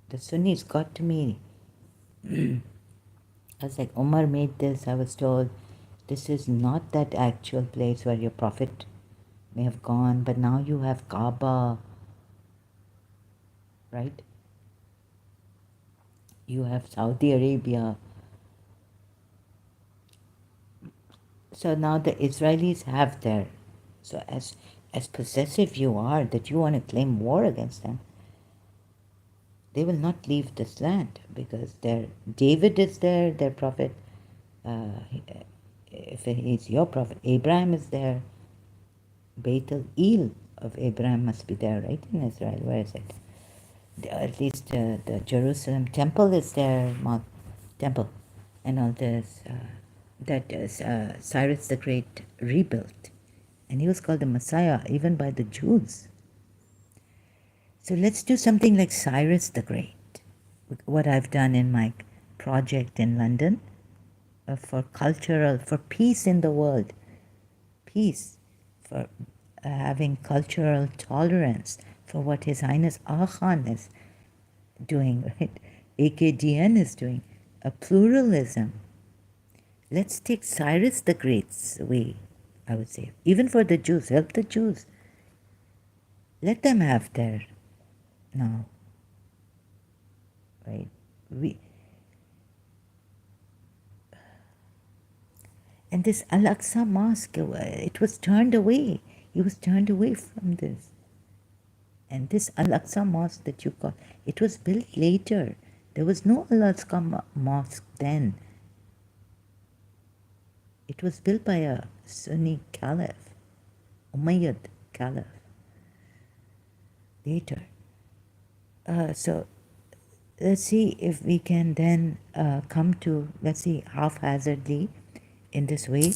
The Sunnis got to me. I was like, Umar made this, I was told, this is not that actual place where your prophet may have gone, but now you have Kaaba, right? You have Saudi Arabia. So now the Israelis have their, so as possessive you are, that you want to claim war against them, they will not leave this land because David is there, their prophet, if he's your prophet, Abraham is there, Beit El of Abraham must be there, right, in Israel, where is it? at least the Jerusalem temple is there, temple, and all this that Cyrus the Great rebuilt, and he was called the Messiah even by the Jews. So let's do something like Cyrus the Great. What I've done in my project in London for peace in the world, peace, for having cultural tolerance, for what His Highness Aga Khan is doing, right? AKDN is doing, a pluralism. Let's take Cyrus the Great's way, I would say. Even for the Jews, help the Jews. Let them have their now, right? And this Al-Aqsa Mosque, it was turned away. He was turned away from this. And this Al-Aqsa Mosque that you call, it was built later. There was no Al-Aqsa Mosque then. It was built by a Sunni caliph, Umayyad caliph, later. So let's see if we can then come to, let's see, haphazardly in this way.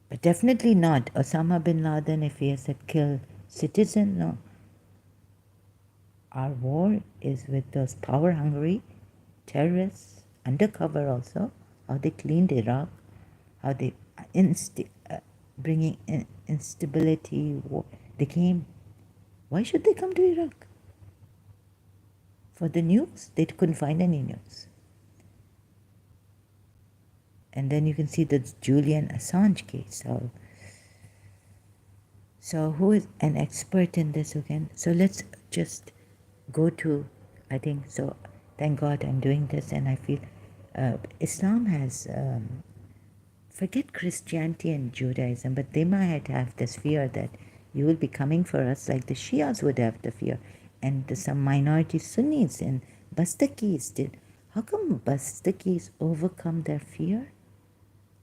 But definitely not Osama bin Laden if he has said kill citizen, no. Our war is with those power-hungry terrorists, undercover also, how they cleaned Iraq, how they bringing instability. War. They came. Why should they come to Iraq? For the news? They couldn't find any news. And then you can see the Julian Assange case. So who is an expert in this again? So let's just go to, I think, so thank God I'm doing this, and I feel Islam has, forget Christianity and Judaism, but they might have this fear that you will be coming for us like the Shias would have the fear. And some minority Sunnis and Bastakis did. How come Bastakis overcome their fear?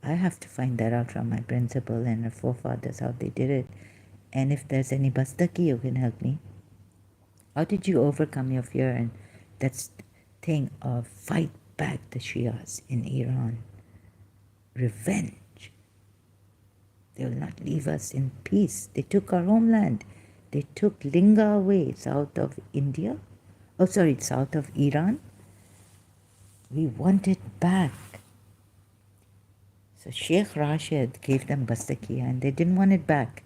I have to find that out from my principal and our forefathers, how they did it. And if there's any Bastaki who can help me. How did you overcome your fear? And that's thing of fight back the Shias in Iran. Revenge. They will not leave us in peace. They took our homeland. They took Linga away, south of India. Oh, sorry, south of Iran. We want it back. So Sheikh Rashid gave them Bastakia and they didn't want it back.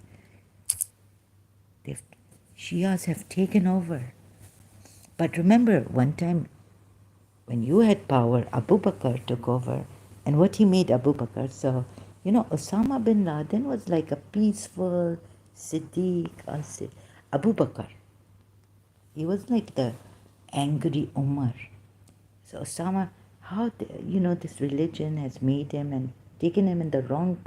Shias have taken over. But remember, one time when you had power, Abu Bakr took over. And what he made Abu Bakr, so, Osama bin Laden was like a peaceful Siddiq, Abu Bakr. He was like the angry Umar. So Osama, how, this religion has made him and taken him in the wrong,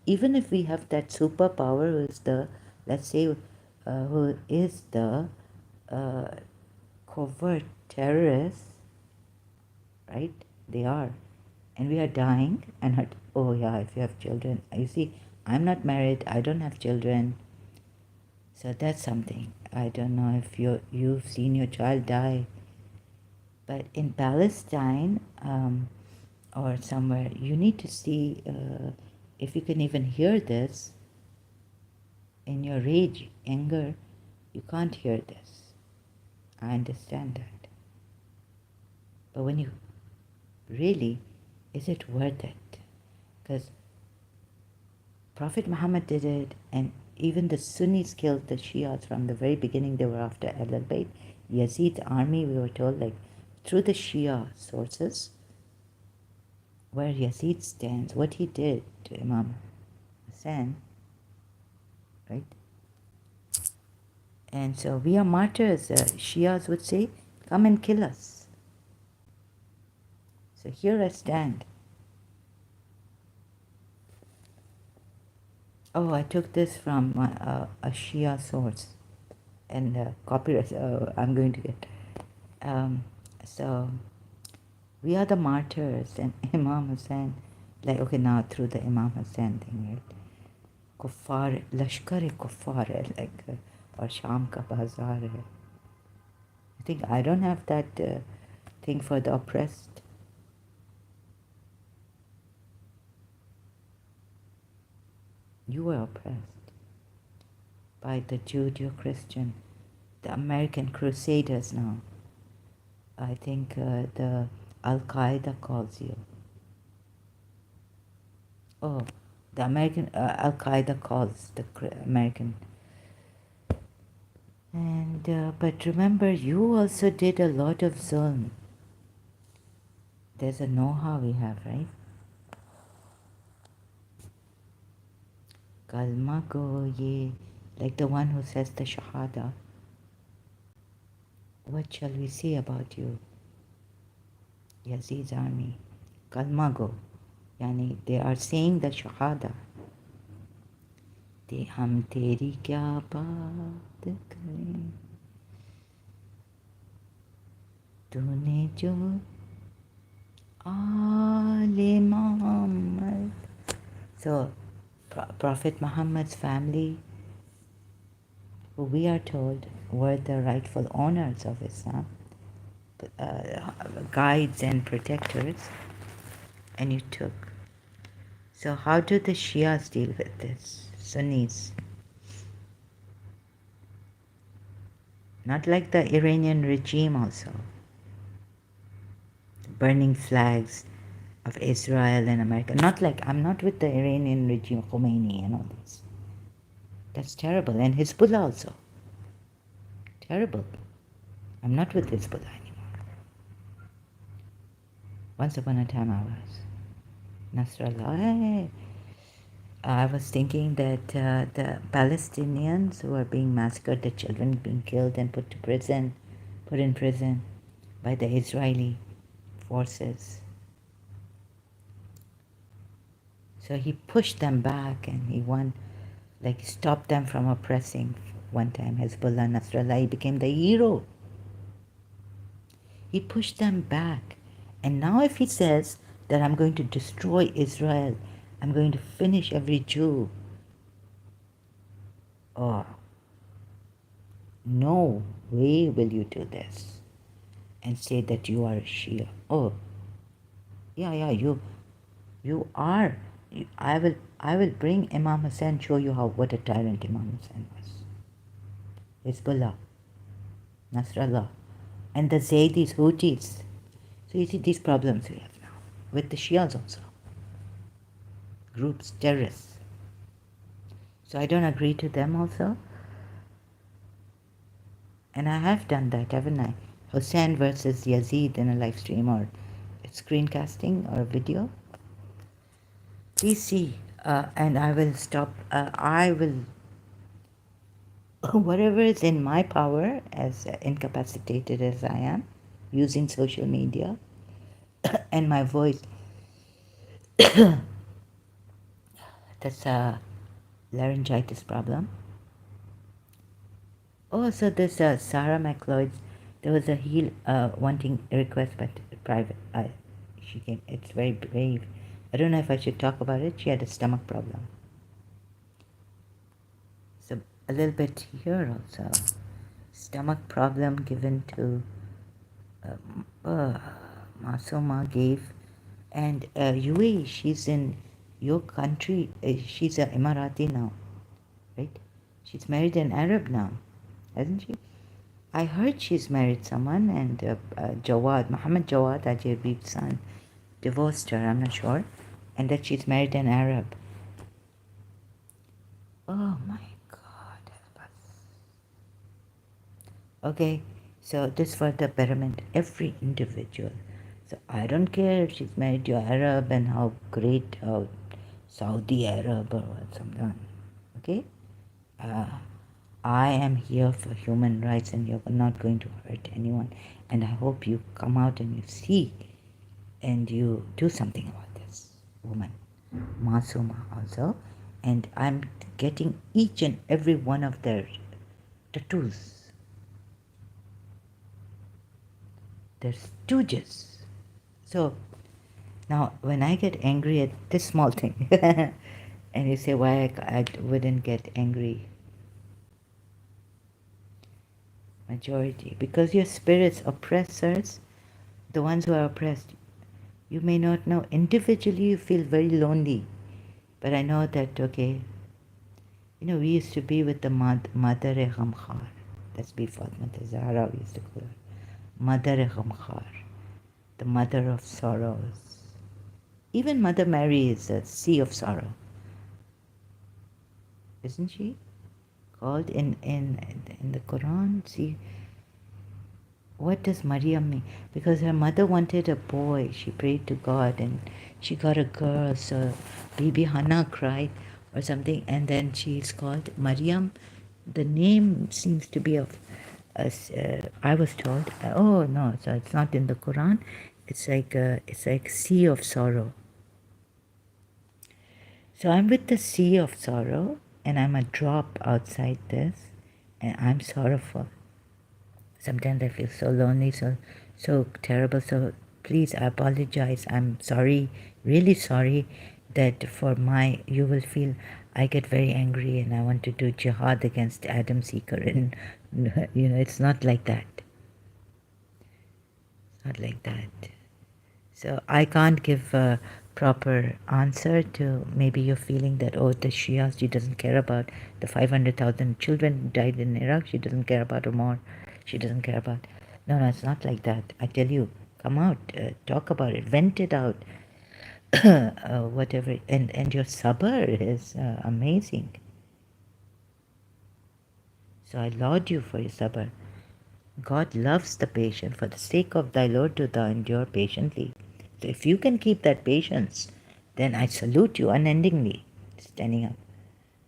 even if we have that superpower who is the, let's say, who is the covert terrorists, right? They are. And we are dying and oh yeah, if you have children. You see, I'm not married, I don't have children. So that's something. I don't know if you've seen your child die. But in Palestine or somewhere, you need to see if you can even hear this. In your rage, anger, you can't hear this. I understand that. But when you really, is it worth it? Because Prophet Muhammad did it, and even the Sunnis killed the Shias from the very beginning. They were after Ahlul Bayt. Yazid's army, we were told, like through the Shia sources, where Yazid stands, what he did to Imam Hussein, right? And so we are martyrs. Shias would say, come and kill us. So here I stand. Oh, I took this from a Shia source. And copyright, I'm going to get. So we are the martyrs, and Imam Hussein, like, okay, now through the Imam Hussein thing, right? Kuffar, Lashkar-e Kuffar hai, like, और शाम का बाजार है. think I don't have that thing for the oppressed. You were oppressed by the Judeo-Christian, the American Crusaders now. I think the Al-Qaeda calls you. Oh, the American Al-Qaeda calls the American. And but remember, you also did a lot of zulm. There's a know-how we have, right? Kalma go ye, like the one who says the Shahada. What shall we say about you, Yazid's army? Kalma go, yani they are saying the Shahada. ते हम तेरी क्या बात करें, तूने जो आले Muhammad. So Prophet Muhammad's family, who we are told were the rightful owners of Islam, guides and protectors, and you took. So how do the Shias deal with this? Sunnis. Not like the Iranian regime also. Burning flags of Israel and America. Not like, I'm not with the Iranian regime, Khomeini and all this. That's terrible. And Hezbollah also. Terrible. I'm not with Hezbollah anymore. Once upon a time I was. Nasrallah. Hey. I was thinking that the Palestinians who are being massacred, the children being killed and put in prison by the Israeli forces. So he pushed them back and he stopped them from oppressing one time, Hezbollah, Nasrallah. He became the hero. He pushed them back. And now if he says that I'm going to destroy Israel, I'm going to finish every Jew, oh, no way will you do this and say that you are a Shia. Oh, yeah, you are. I will bring Imam Hussein, show you what a tyrant Imam Hussein was. Hezbollah, Nasrallah, and the Zaydis, Houthis. So you see these problems we have now with the Shias also. Groups, terrorists. So I don't agree to them also. And I have done that, haven't I? Hussein versus Yazid in a live stream or screencasting or a video. Please see, and I will stop. I will, whatever is in my power, as incapacitated as I am, using social media and my voice. That's a laryngitis problem. Oh, so this Sarah McLeod, there was a wanting a request, but private. She came. It's very brave. I don't know if I should talk about it. She had a stomach problem. So a little bit here also. Stomach problem given to Masuma gave, and UAE. She's in your country. She's an Emirati now, right? She's married an Arab now, hasn't she? I heard she's married someone, and Muhammad Jawad, Ajay Habib's son, divorced her, I'm not sure, and that she's married an Arab. Oh my God, help us. Okay, so this for the betterment, every individual. So I don't care if she's married to an Arab and how great, how Saudi Arab or something, okay? I am here for human rights and you're not going to hurt anyone. And I hope you come out and you see and you do something about this woman, Masuma also. And I'm getting each and every one of their tattoos. They're stooges. So now when I get angry at this small thing, and you say why I wouldn't get angry majority. Because your spirits, oppressors, the ones who are oppressed, you may not know. Individually, you feel very lonely. But I know that, okay, we used to be with the Mother-e Ghamkhar. That's before Mother Zahra, we used to call her. Mother-e Ghamkhar, the mother of sorrows. Even Mother Mary is a sea of sorrow, isn't she? Called in the Quran. See, what does Maryam mean? Because her mother wanted a boy. She prayed to God and she got a girl. So Bibi Hannah cried or something, and then she's called Maryam. The name seems to be of, I was told. Oh no, so it's not in the Quran. It's like sea of sorrow. So I'm with the sea of sorrow, and I'm a drop outside this, and I'm sorrowful. Sometimes I feel so lonely, so terrible. So please, I apologize. I'm sorry, really sorry that you will feel I get very angry and I want to do jihad against Adam Seeker. And, it's not like that. It's not like that. So I can't give a proper answer to maybe you're feeling that, oh, the Shia, she doesn't care about the 500,000 children who died in Iraq. She doesn't care about more. She doesn't care about. No, it's not like that. I tell you, come out, talk about it, vent it out, whatever. And your sabr is amazing. So I laud you for your sabr. God loves the patient. For the sake of thy Lord do thou endure patiently. So if you can keep that patience, then I salute you unendingly, standing up.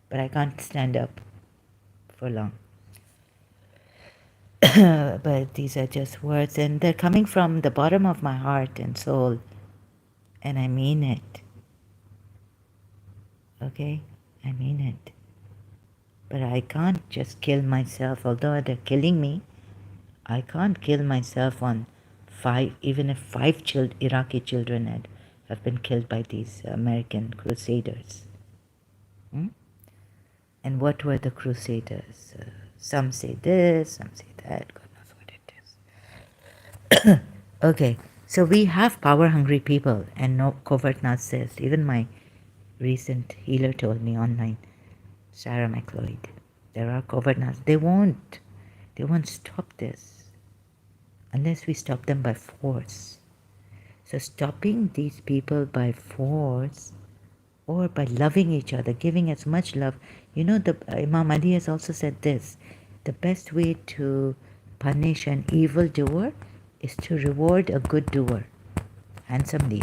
But I can't stand up for long. But these are just words, and they're coming from the bottom of my heart and soul, and I mean it. Okay? I mean it. But I can't just kill myself, although they're killing me. I can't kill myself on even if 5 Iraqi children have been killed by these American crusaders. And what were the crusaders? Some say this, some say that. God knows what it is. Okay, so we have power-hungry people, and no covert narcissists. Even my recent healer told me online, Sarah McLeod, there are covert narcissists. They won't stop this unless we stop them by force. So stopping these people by force or by loving each other, giving as much love. The Imam Ali has also said this: the best way to punish an evil doer is to reward a good doer handsomely,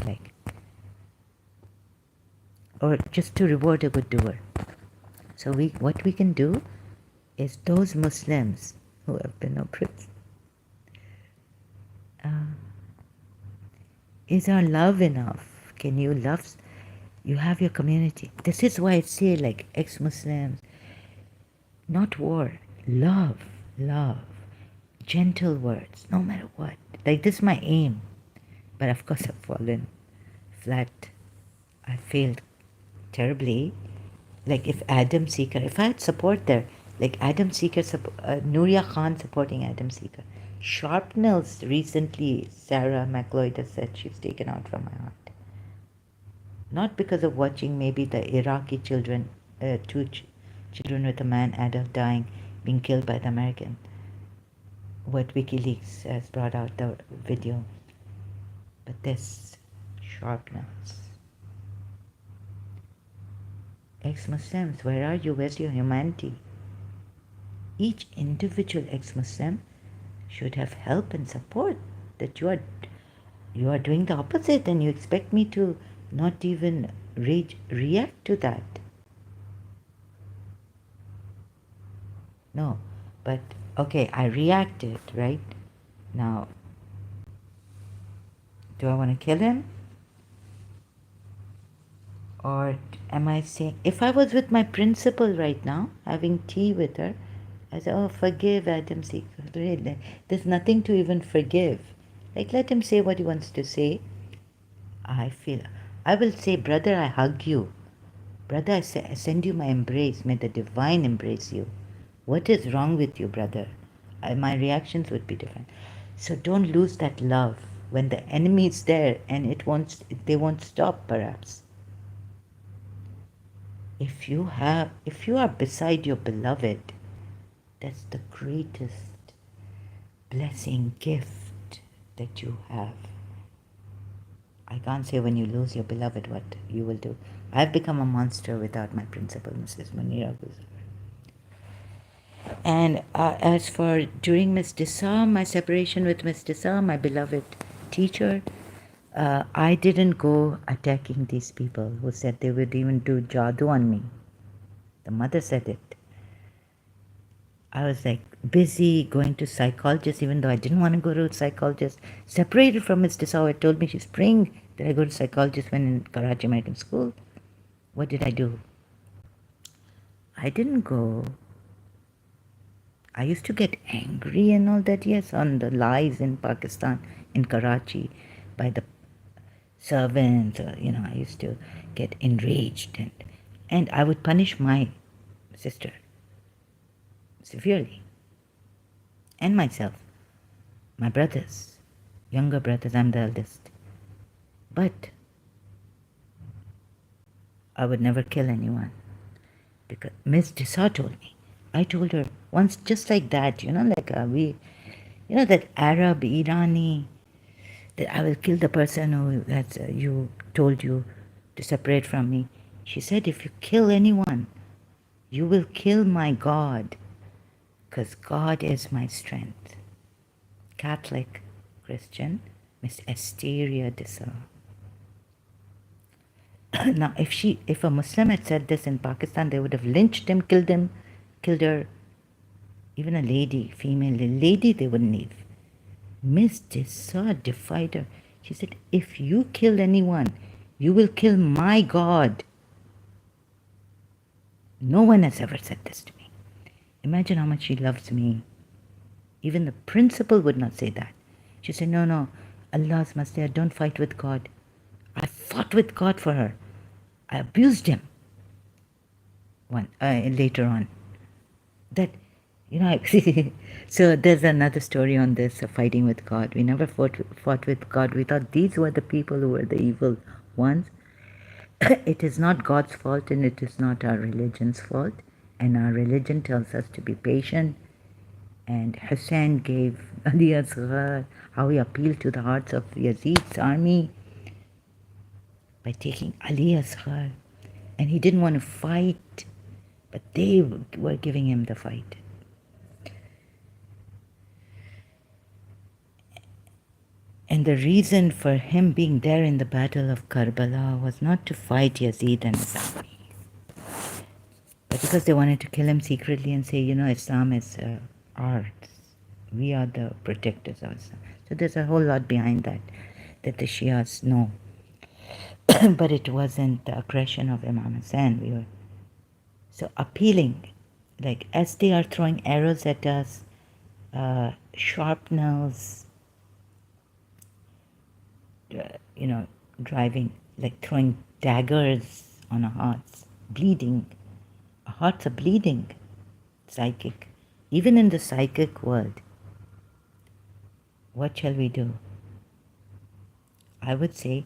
or just to reward a good doer. So what we can do is those Muslims who have been oppressed. Is our love enough? Can you love? You have your community. This is why I say, like, ex-Muslims, not war, love, gentle words, no matter what. Like, this is my aim. But of course I've fallen flat. I failed terribly. Like, if I had support there, like Adam Seeker, Nuria Khan supporting Adam Seeker. Sharpnels recently, Sarah McLeod has said she's taken out from my heart. Not because of watching maybe the Iraqi children, 2 children with a man adult dying, being killed by the American. What WikiLeaks has brought out the video. But this sharpness. Ex-Muslims, where are you? Where's your humanity? Each individual ex-Muslim should have help and support. That you are doing the opposite, and you expect me to not even react to that. No, but okay, I reacted, right? Now, do I want to kill him? Or am I saying, if I was with my principal right now, having tea with her, I say, oh, forgive Adam Seeker. There's nothing to even forgive. Like, let him say what he wants to say. I will say, brother, I hug you. Brother, I send you my embrace. May the divine embrace you. What is wrong with you, brother? my reactions would be different. So don't lose that love when the enemy is there, and they won't stop perhaps. If you are beside your beloved, that's the greatest blessing, gift that you have. I can't say when you lose your beloved what you will do. I've become a monster without my principal, Mrs. Munira Guzar. And as for during Miss Desa, my separation with Miss Desa, my beloved teacher, I didn't go attacking these people who said they would even do jadoo on me. The mother said it. I was like busy going to psychologist, even though I didn't want to go to a psychologist. Separated from Miss Desa, I told me she's praying that I go to psychologist when in Karachi American School. What did I do? I didn't go. I used to get angry and all that, yes, on the lies in Pakistan, in Karachi, by the servants. I used to get enraged, and I would punish my sister severely, and myself, my brothers, younger brothers. I'm the eldest, but I would never kill anyone because Miss Desa told me. I told her once, just like that, like that Arab Irani, that I will kill the person who that's you told you to separate from me. She said, if you kill anyone, you will kill my God, because God is my strength. Catholic, Christian, Miss Asteria Desa. Now, if a Muslim had said this in Pakistan, they would have lynched him, killed her. Even a lady, female lady, they wouldn't leave. Miss Desa defied her. She said, if you kill anyone, you will kill my God. No one has ever said this to me. Imagine how much she loves me. Even the principal would not say that. She said, no, Allah's Masih, don't fight with God. I fought with God for her. I abused him later on. That, so there's another story on this, fighting with God. We never fought with God. We thought these were the people who were the evil ones. It is not God's fault, and it is not our religion's fault. And our religion tells us to be patient. And Hussein gave Ali Asghar, how he appealed to the hearts of Yazid's army by taking Ali Asghar. And he didn't want to fight, but they were giving him the fight. And the reason for him being there in the Battle of Karbala was not to fight Yazid and his army, but because they wanted to kill him secretly and say, Islam is ours. We are the protectors of Islam. So there's a whole lot behind that the Shias know. But it wasn't the aggression of Imam Hussein. We were so appealing, like as they are throwing arrows at us, sharpnels, driving, like throwing daggers on our hearts, bleeding. Our hearts are bleeding, psychic. Even in the psychic world, what shall we do? I would say,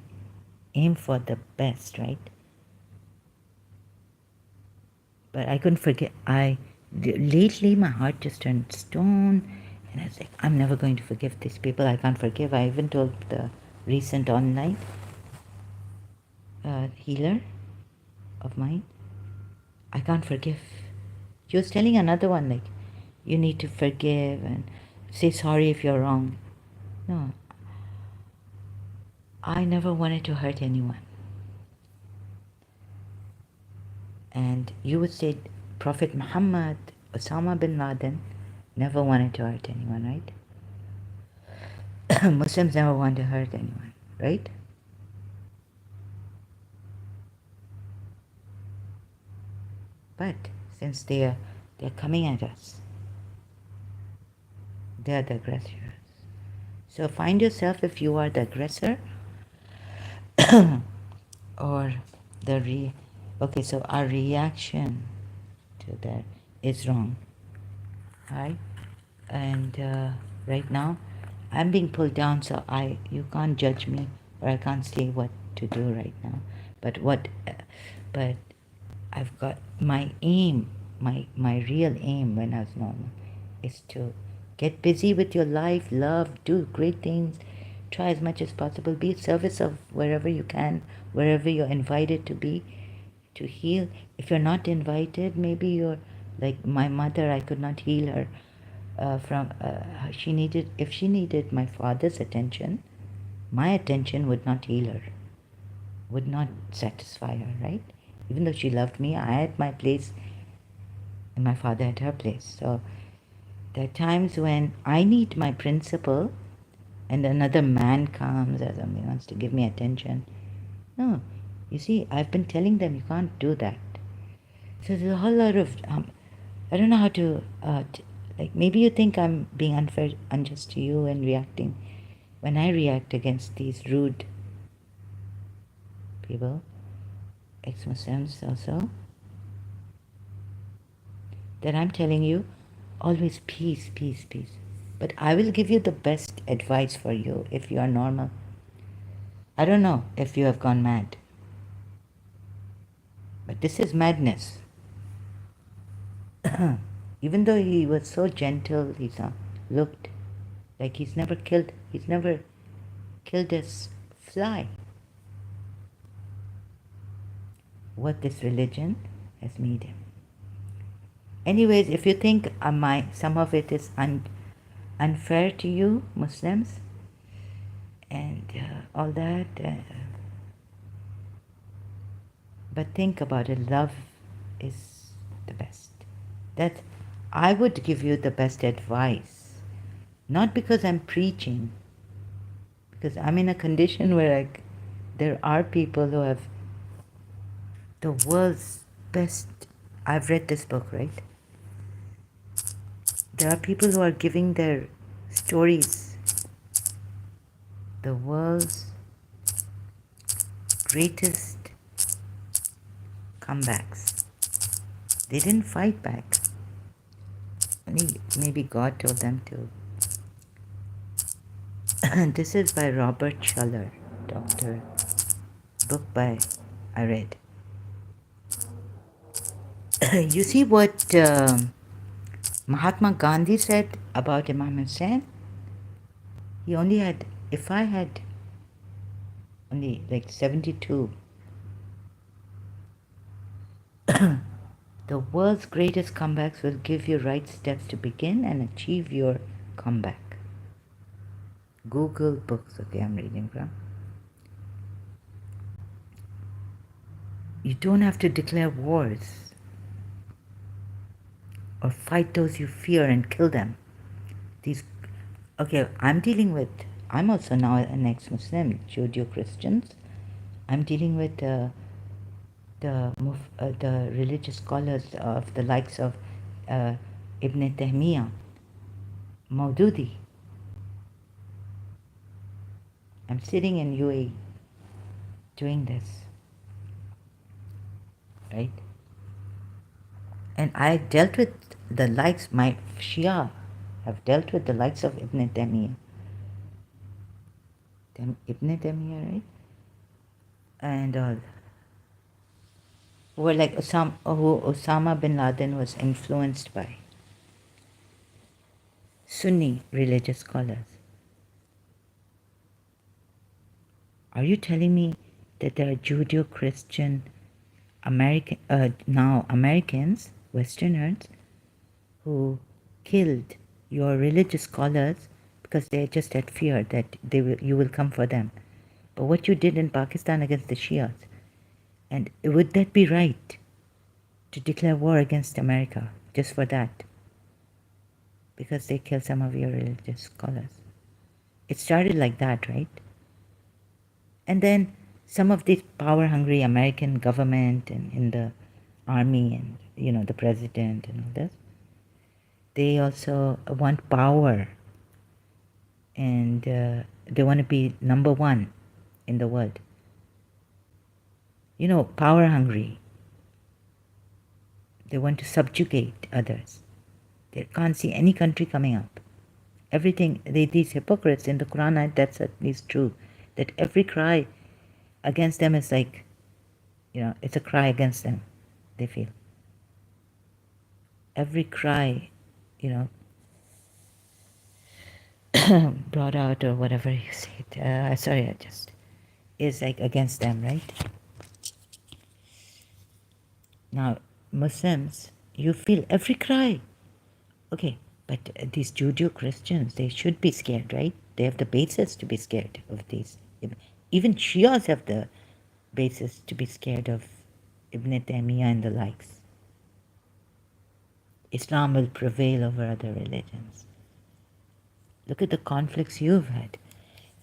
aim for the best, right? But I couldn't forget, lately my heart just turned stone, and I was like, I'm never going to forgive these people. I can't forgive. I even told the recent online healer of mine, I can't forgive. She was telling another one, like, you need to forgive and say sorry if you're wrong. No, I never wanted to hurt anyone. And you would say Prophet Muhammad, Osama bin Laden, never wanted to hurt anyone, right? Muslims never want to hurt anyone, right? But since they're coming at us, they are the aggressors. So find yourself if you are the aggressor or okay, so our reaction to that is wrong, right? And right now, I'm being pulled down, so you can't judge me, or I can't say what to do right now. But but I've got my aim, my real aim when I was normal, is to get busy with your life, love, do great things, try as much as possible, be of service of wherever you can, wherever you're invited to be, to heal. If you're not invited, maybe you're like my mother. I could not heal her from she needed if she needed my father's attention, my attention would not heal her, would not satisfy her, right? Even though she loved me, I had my place and my father had her place. So there are times when I need my principal and another man comes or something wants to give me attention. No, you see, I've been telling them you can't do that. So there's a whole lot of I don't know how to like, maybe you think I'm being unfair, unjust to you and reacting. When I react against these rude people, ex-Muslims also, that I'm telling you, always peace, peace, peace. But I will give you the best advice for you if you are normal. I don't know if you have gone mad, but this is madness. Even though he was so gentle, he looked like he's never killed a fly. What this religion has made him. Anyways, if you think some of it is unfair to you, Muslims, and all that, but think about it. Love is the best. That I would give you the best advice, not because I'm preaching, because I'm in a condition where there are people who have the world's best. I've read this book, right? There are people who are giving their stories, the world's greatest comebacks. They didn't fight back. Maybe God told them to. This is by Robert Schuller, doctor. Book by I read. You see what Mahatma Gandhi said about Imam Hussein? He only had, if I had only like 72, the world's greatest comebacks will give you right steps to begin and achieve your comeback. Google books, okay, I'm reading from. You don't have to declare wars or fight those you fear and kill them. Okay, I'm also now an ex-Muslim, Judeo-Christians. I'm dealing with the religious scholars of the likes of Ibn Taymiyyah, Maududi. I'm sitting in UAE doing this, right? And I dealt with the likes, my Shia have dealt with the likes of Ibn Taymiyyah. Ibn Taymiyyah, right? And who were like who Osama bin Laden was influenced by. Sunni religious scholars. Are you telling me that there are Judeo-Christian Americans, Westerners, who killed your religious scholars because they just had fear that you will come for them? But what you did in Pakistan against the Shias, and would that be right to declare war against America just for that? Because they killed some of your religious scholars. It started like that, right? And then some of this power-hungry American government and in the army and, the president and all this, they also want power and they want to be number one in the world. Power-hungry. They want to subjugate others. They can't see any country coming up. Everything, these hypocrites in the Quran, that's at least true, that every cry against them is like, it's a cry against them, they feel. Every cry, brought out or whatever you say it, sorry, is like against them, right? Now, Muslims, you feel every cry. Okay, but these Judeo-Christians, they should be scared, right? They have the basis to be scared of these. Even Shias have the basis to be scared of Ibn Taymiyyah and the likes. Islam will prevail over other religions. Look at the conflicts you've had.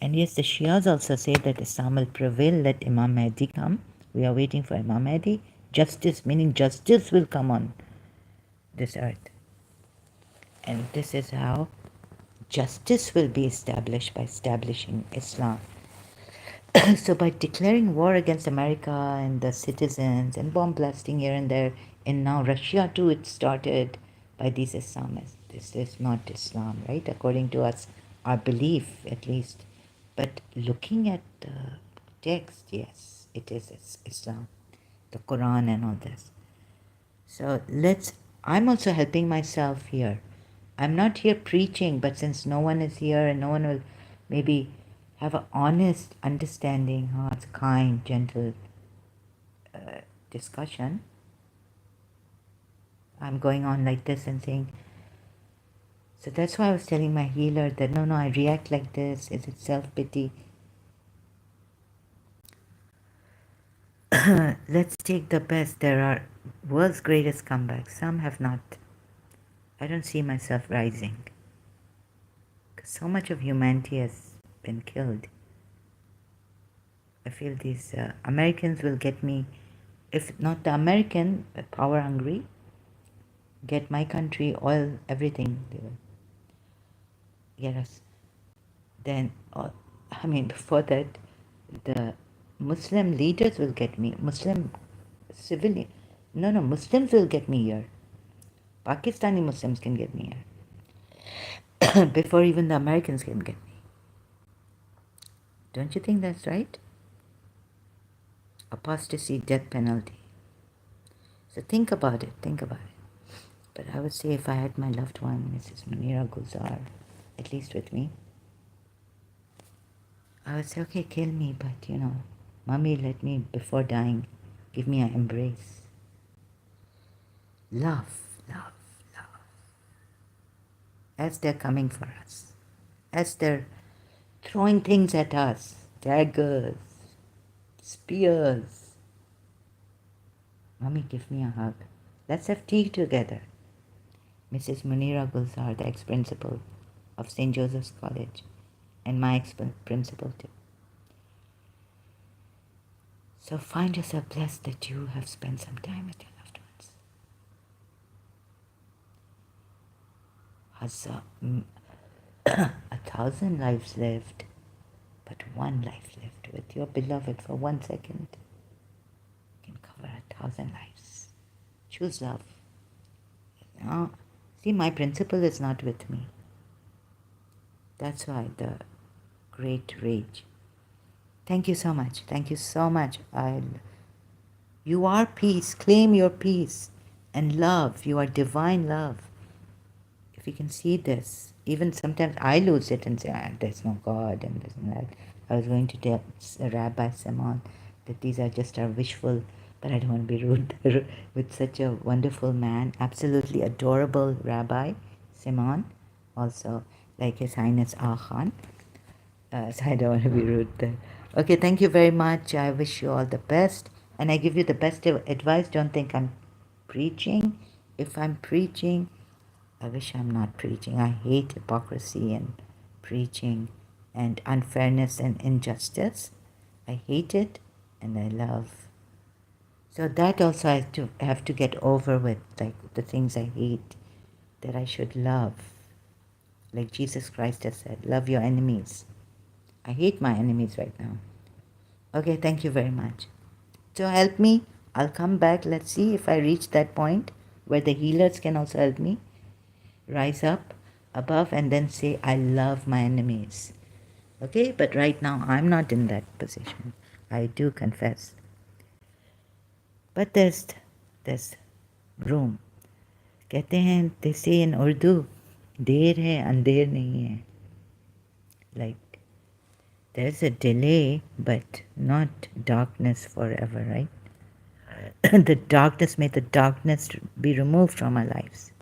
And yes, the Shias also say that Islam will prevail, let Imam Mahdi come. We are waiting for Imam Mahdi. Justice, meaning justice will come on this earth. And this is how justice will be established, by establishing Islam. So by declaring war against America and the citizens and bomb blasting here and there, and now Russia too, it started by these Islamists. This is not Islam, right? According to us, our belief at least. But looking at the text, yes, it is Islam, the Quran and all this. So I'm also helping myself here. I'm not here preaching, but since no one is here and no one will maybe have an honest understanding, it's kind, gentle discussion, I'm going on like this and saying, so that's why I was telling my healer that no, I react like this. Is it self-pity? Let's take the best. There are world's greatest comebacks. Some have not. I don't see myself rising. Because so much of humanity has been killed. I feel these Americans will get me, if not the American, power hungry, get my country, oil, everything. They will get us. Then, before that, the Muslim leaders will get me. Muslim civilian. No, Muslims will get me here. Pakistani Muslims can get me here. Before even the Americans can get me. Don't you think that's right? Apostasy, death penalty. So think about it. But I would say if I had my loved one, Mrs. Munira Gulzar, at least with me, I would say, okay, kill me, but Mummy, let me, before dying, give me an embrace. Love. As they're coming for us, as they're throwing things at us, daggers, spears. Mummy, give me a hug. Let's have tea together. Mrs. Munira Gulzar, the ex-principal of St. Joseph's College, and my ex-principal too. So find yourself blessed that you have spent some time with your loved ones. 1,000 lives lived, but one life lived with your beloved for 1 second can cover 1,000 lives. Choose love. See, my principle is not with me. That's why the great rage. Thank you so much. You are peace. Claim your peace and love. You are divine love. If you can see this, even sometimes I lose it and say, there's no God and this and that. I was going to tell Rabbi Simon that these are just our wishful, but I don't want to be rude, with such a wonderful man, absolutely adorable Rabbi Simon, also like His Highness Ah Khan. So I don't want to be rude there. Okay, thank you very much. I wish you all the best. And I give you the best advice. Don't think I'm preaching. If I'm preaching, I wish I'm not preaching. I hate hypocrisy and preaching and unfairness and injustice. I hate it and I love. So that also I have to get over with, like the things I hate, that I should love. Like Jesus Christ has said, love your enemies. I hate my enemies right now. Okay, thank you very much. So help me. I'll come back. Let's see if I reach that point where the healers can also help me. rise up above and then say, I love my enemies. Okay, but right now I'm not in that position. I do confess. But there's room. कहते हैं, they say in Urdu, देर है अंधेर नहीं है. Like, there's a delay, but not darkness forever, right? The darkness, may the darkness be removed from our lives.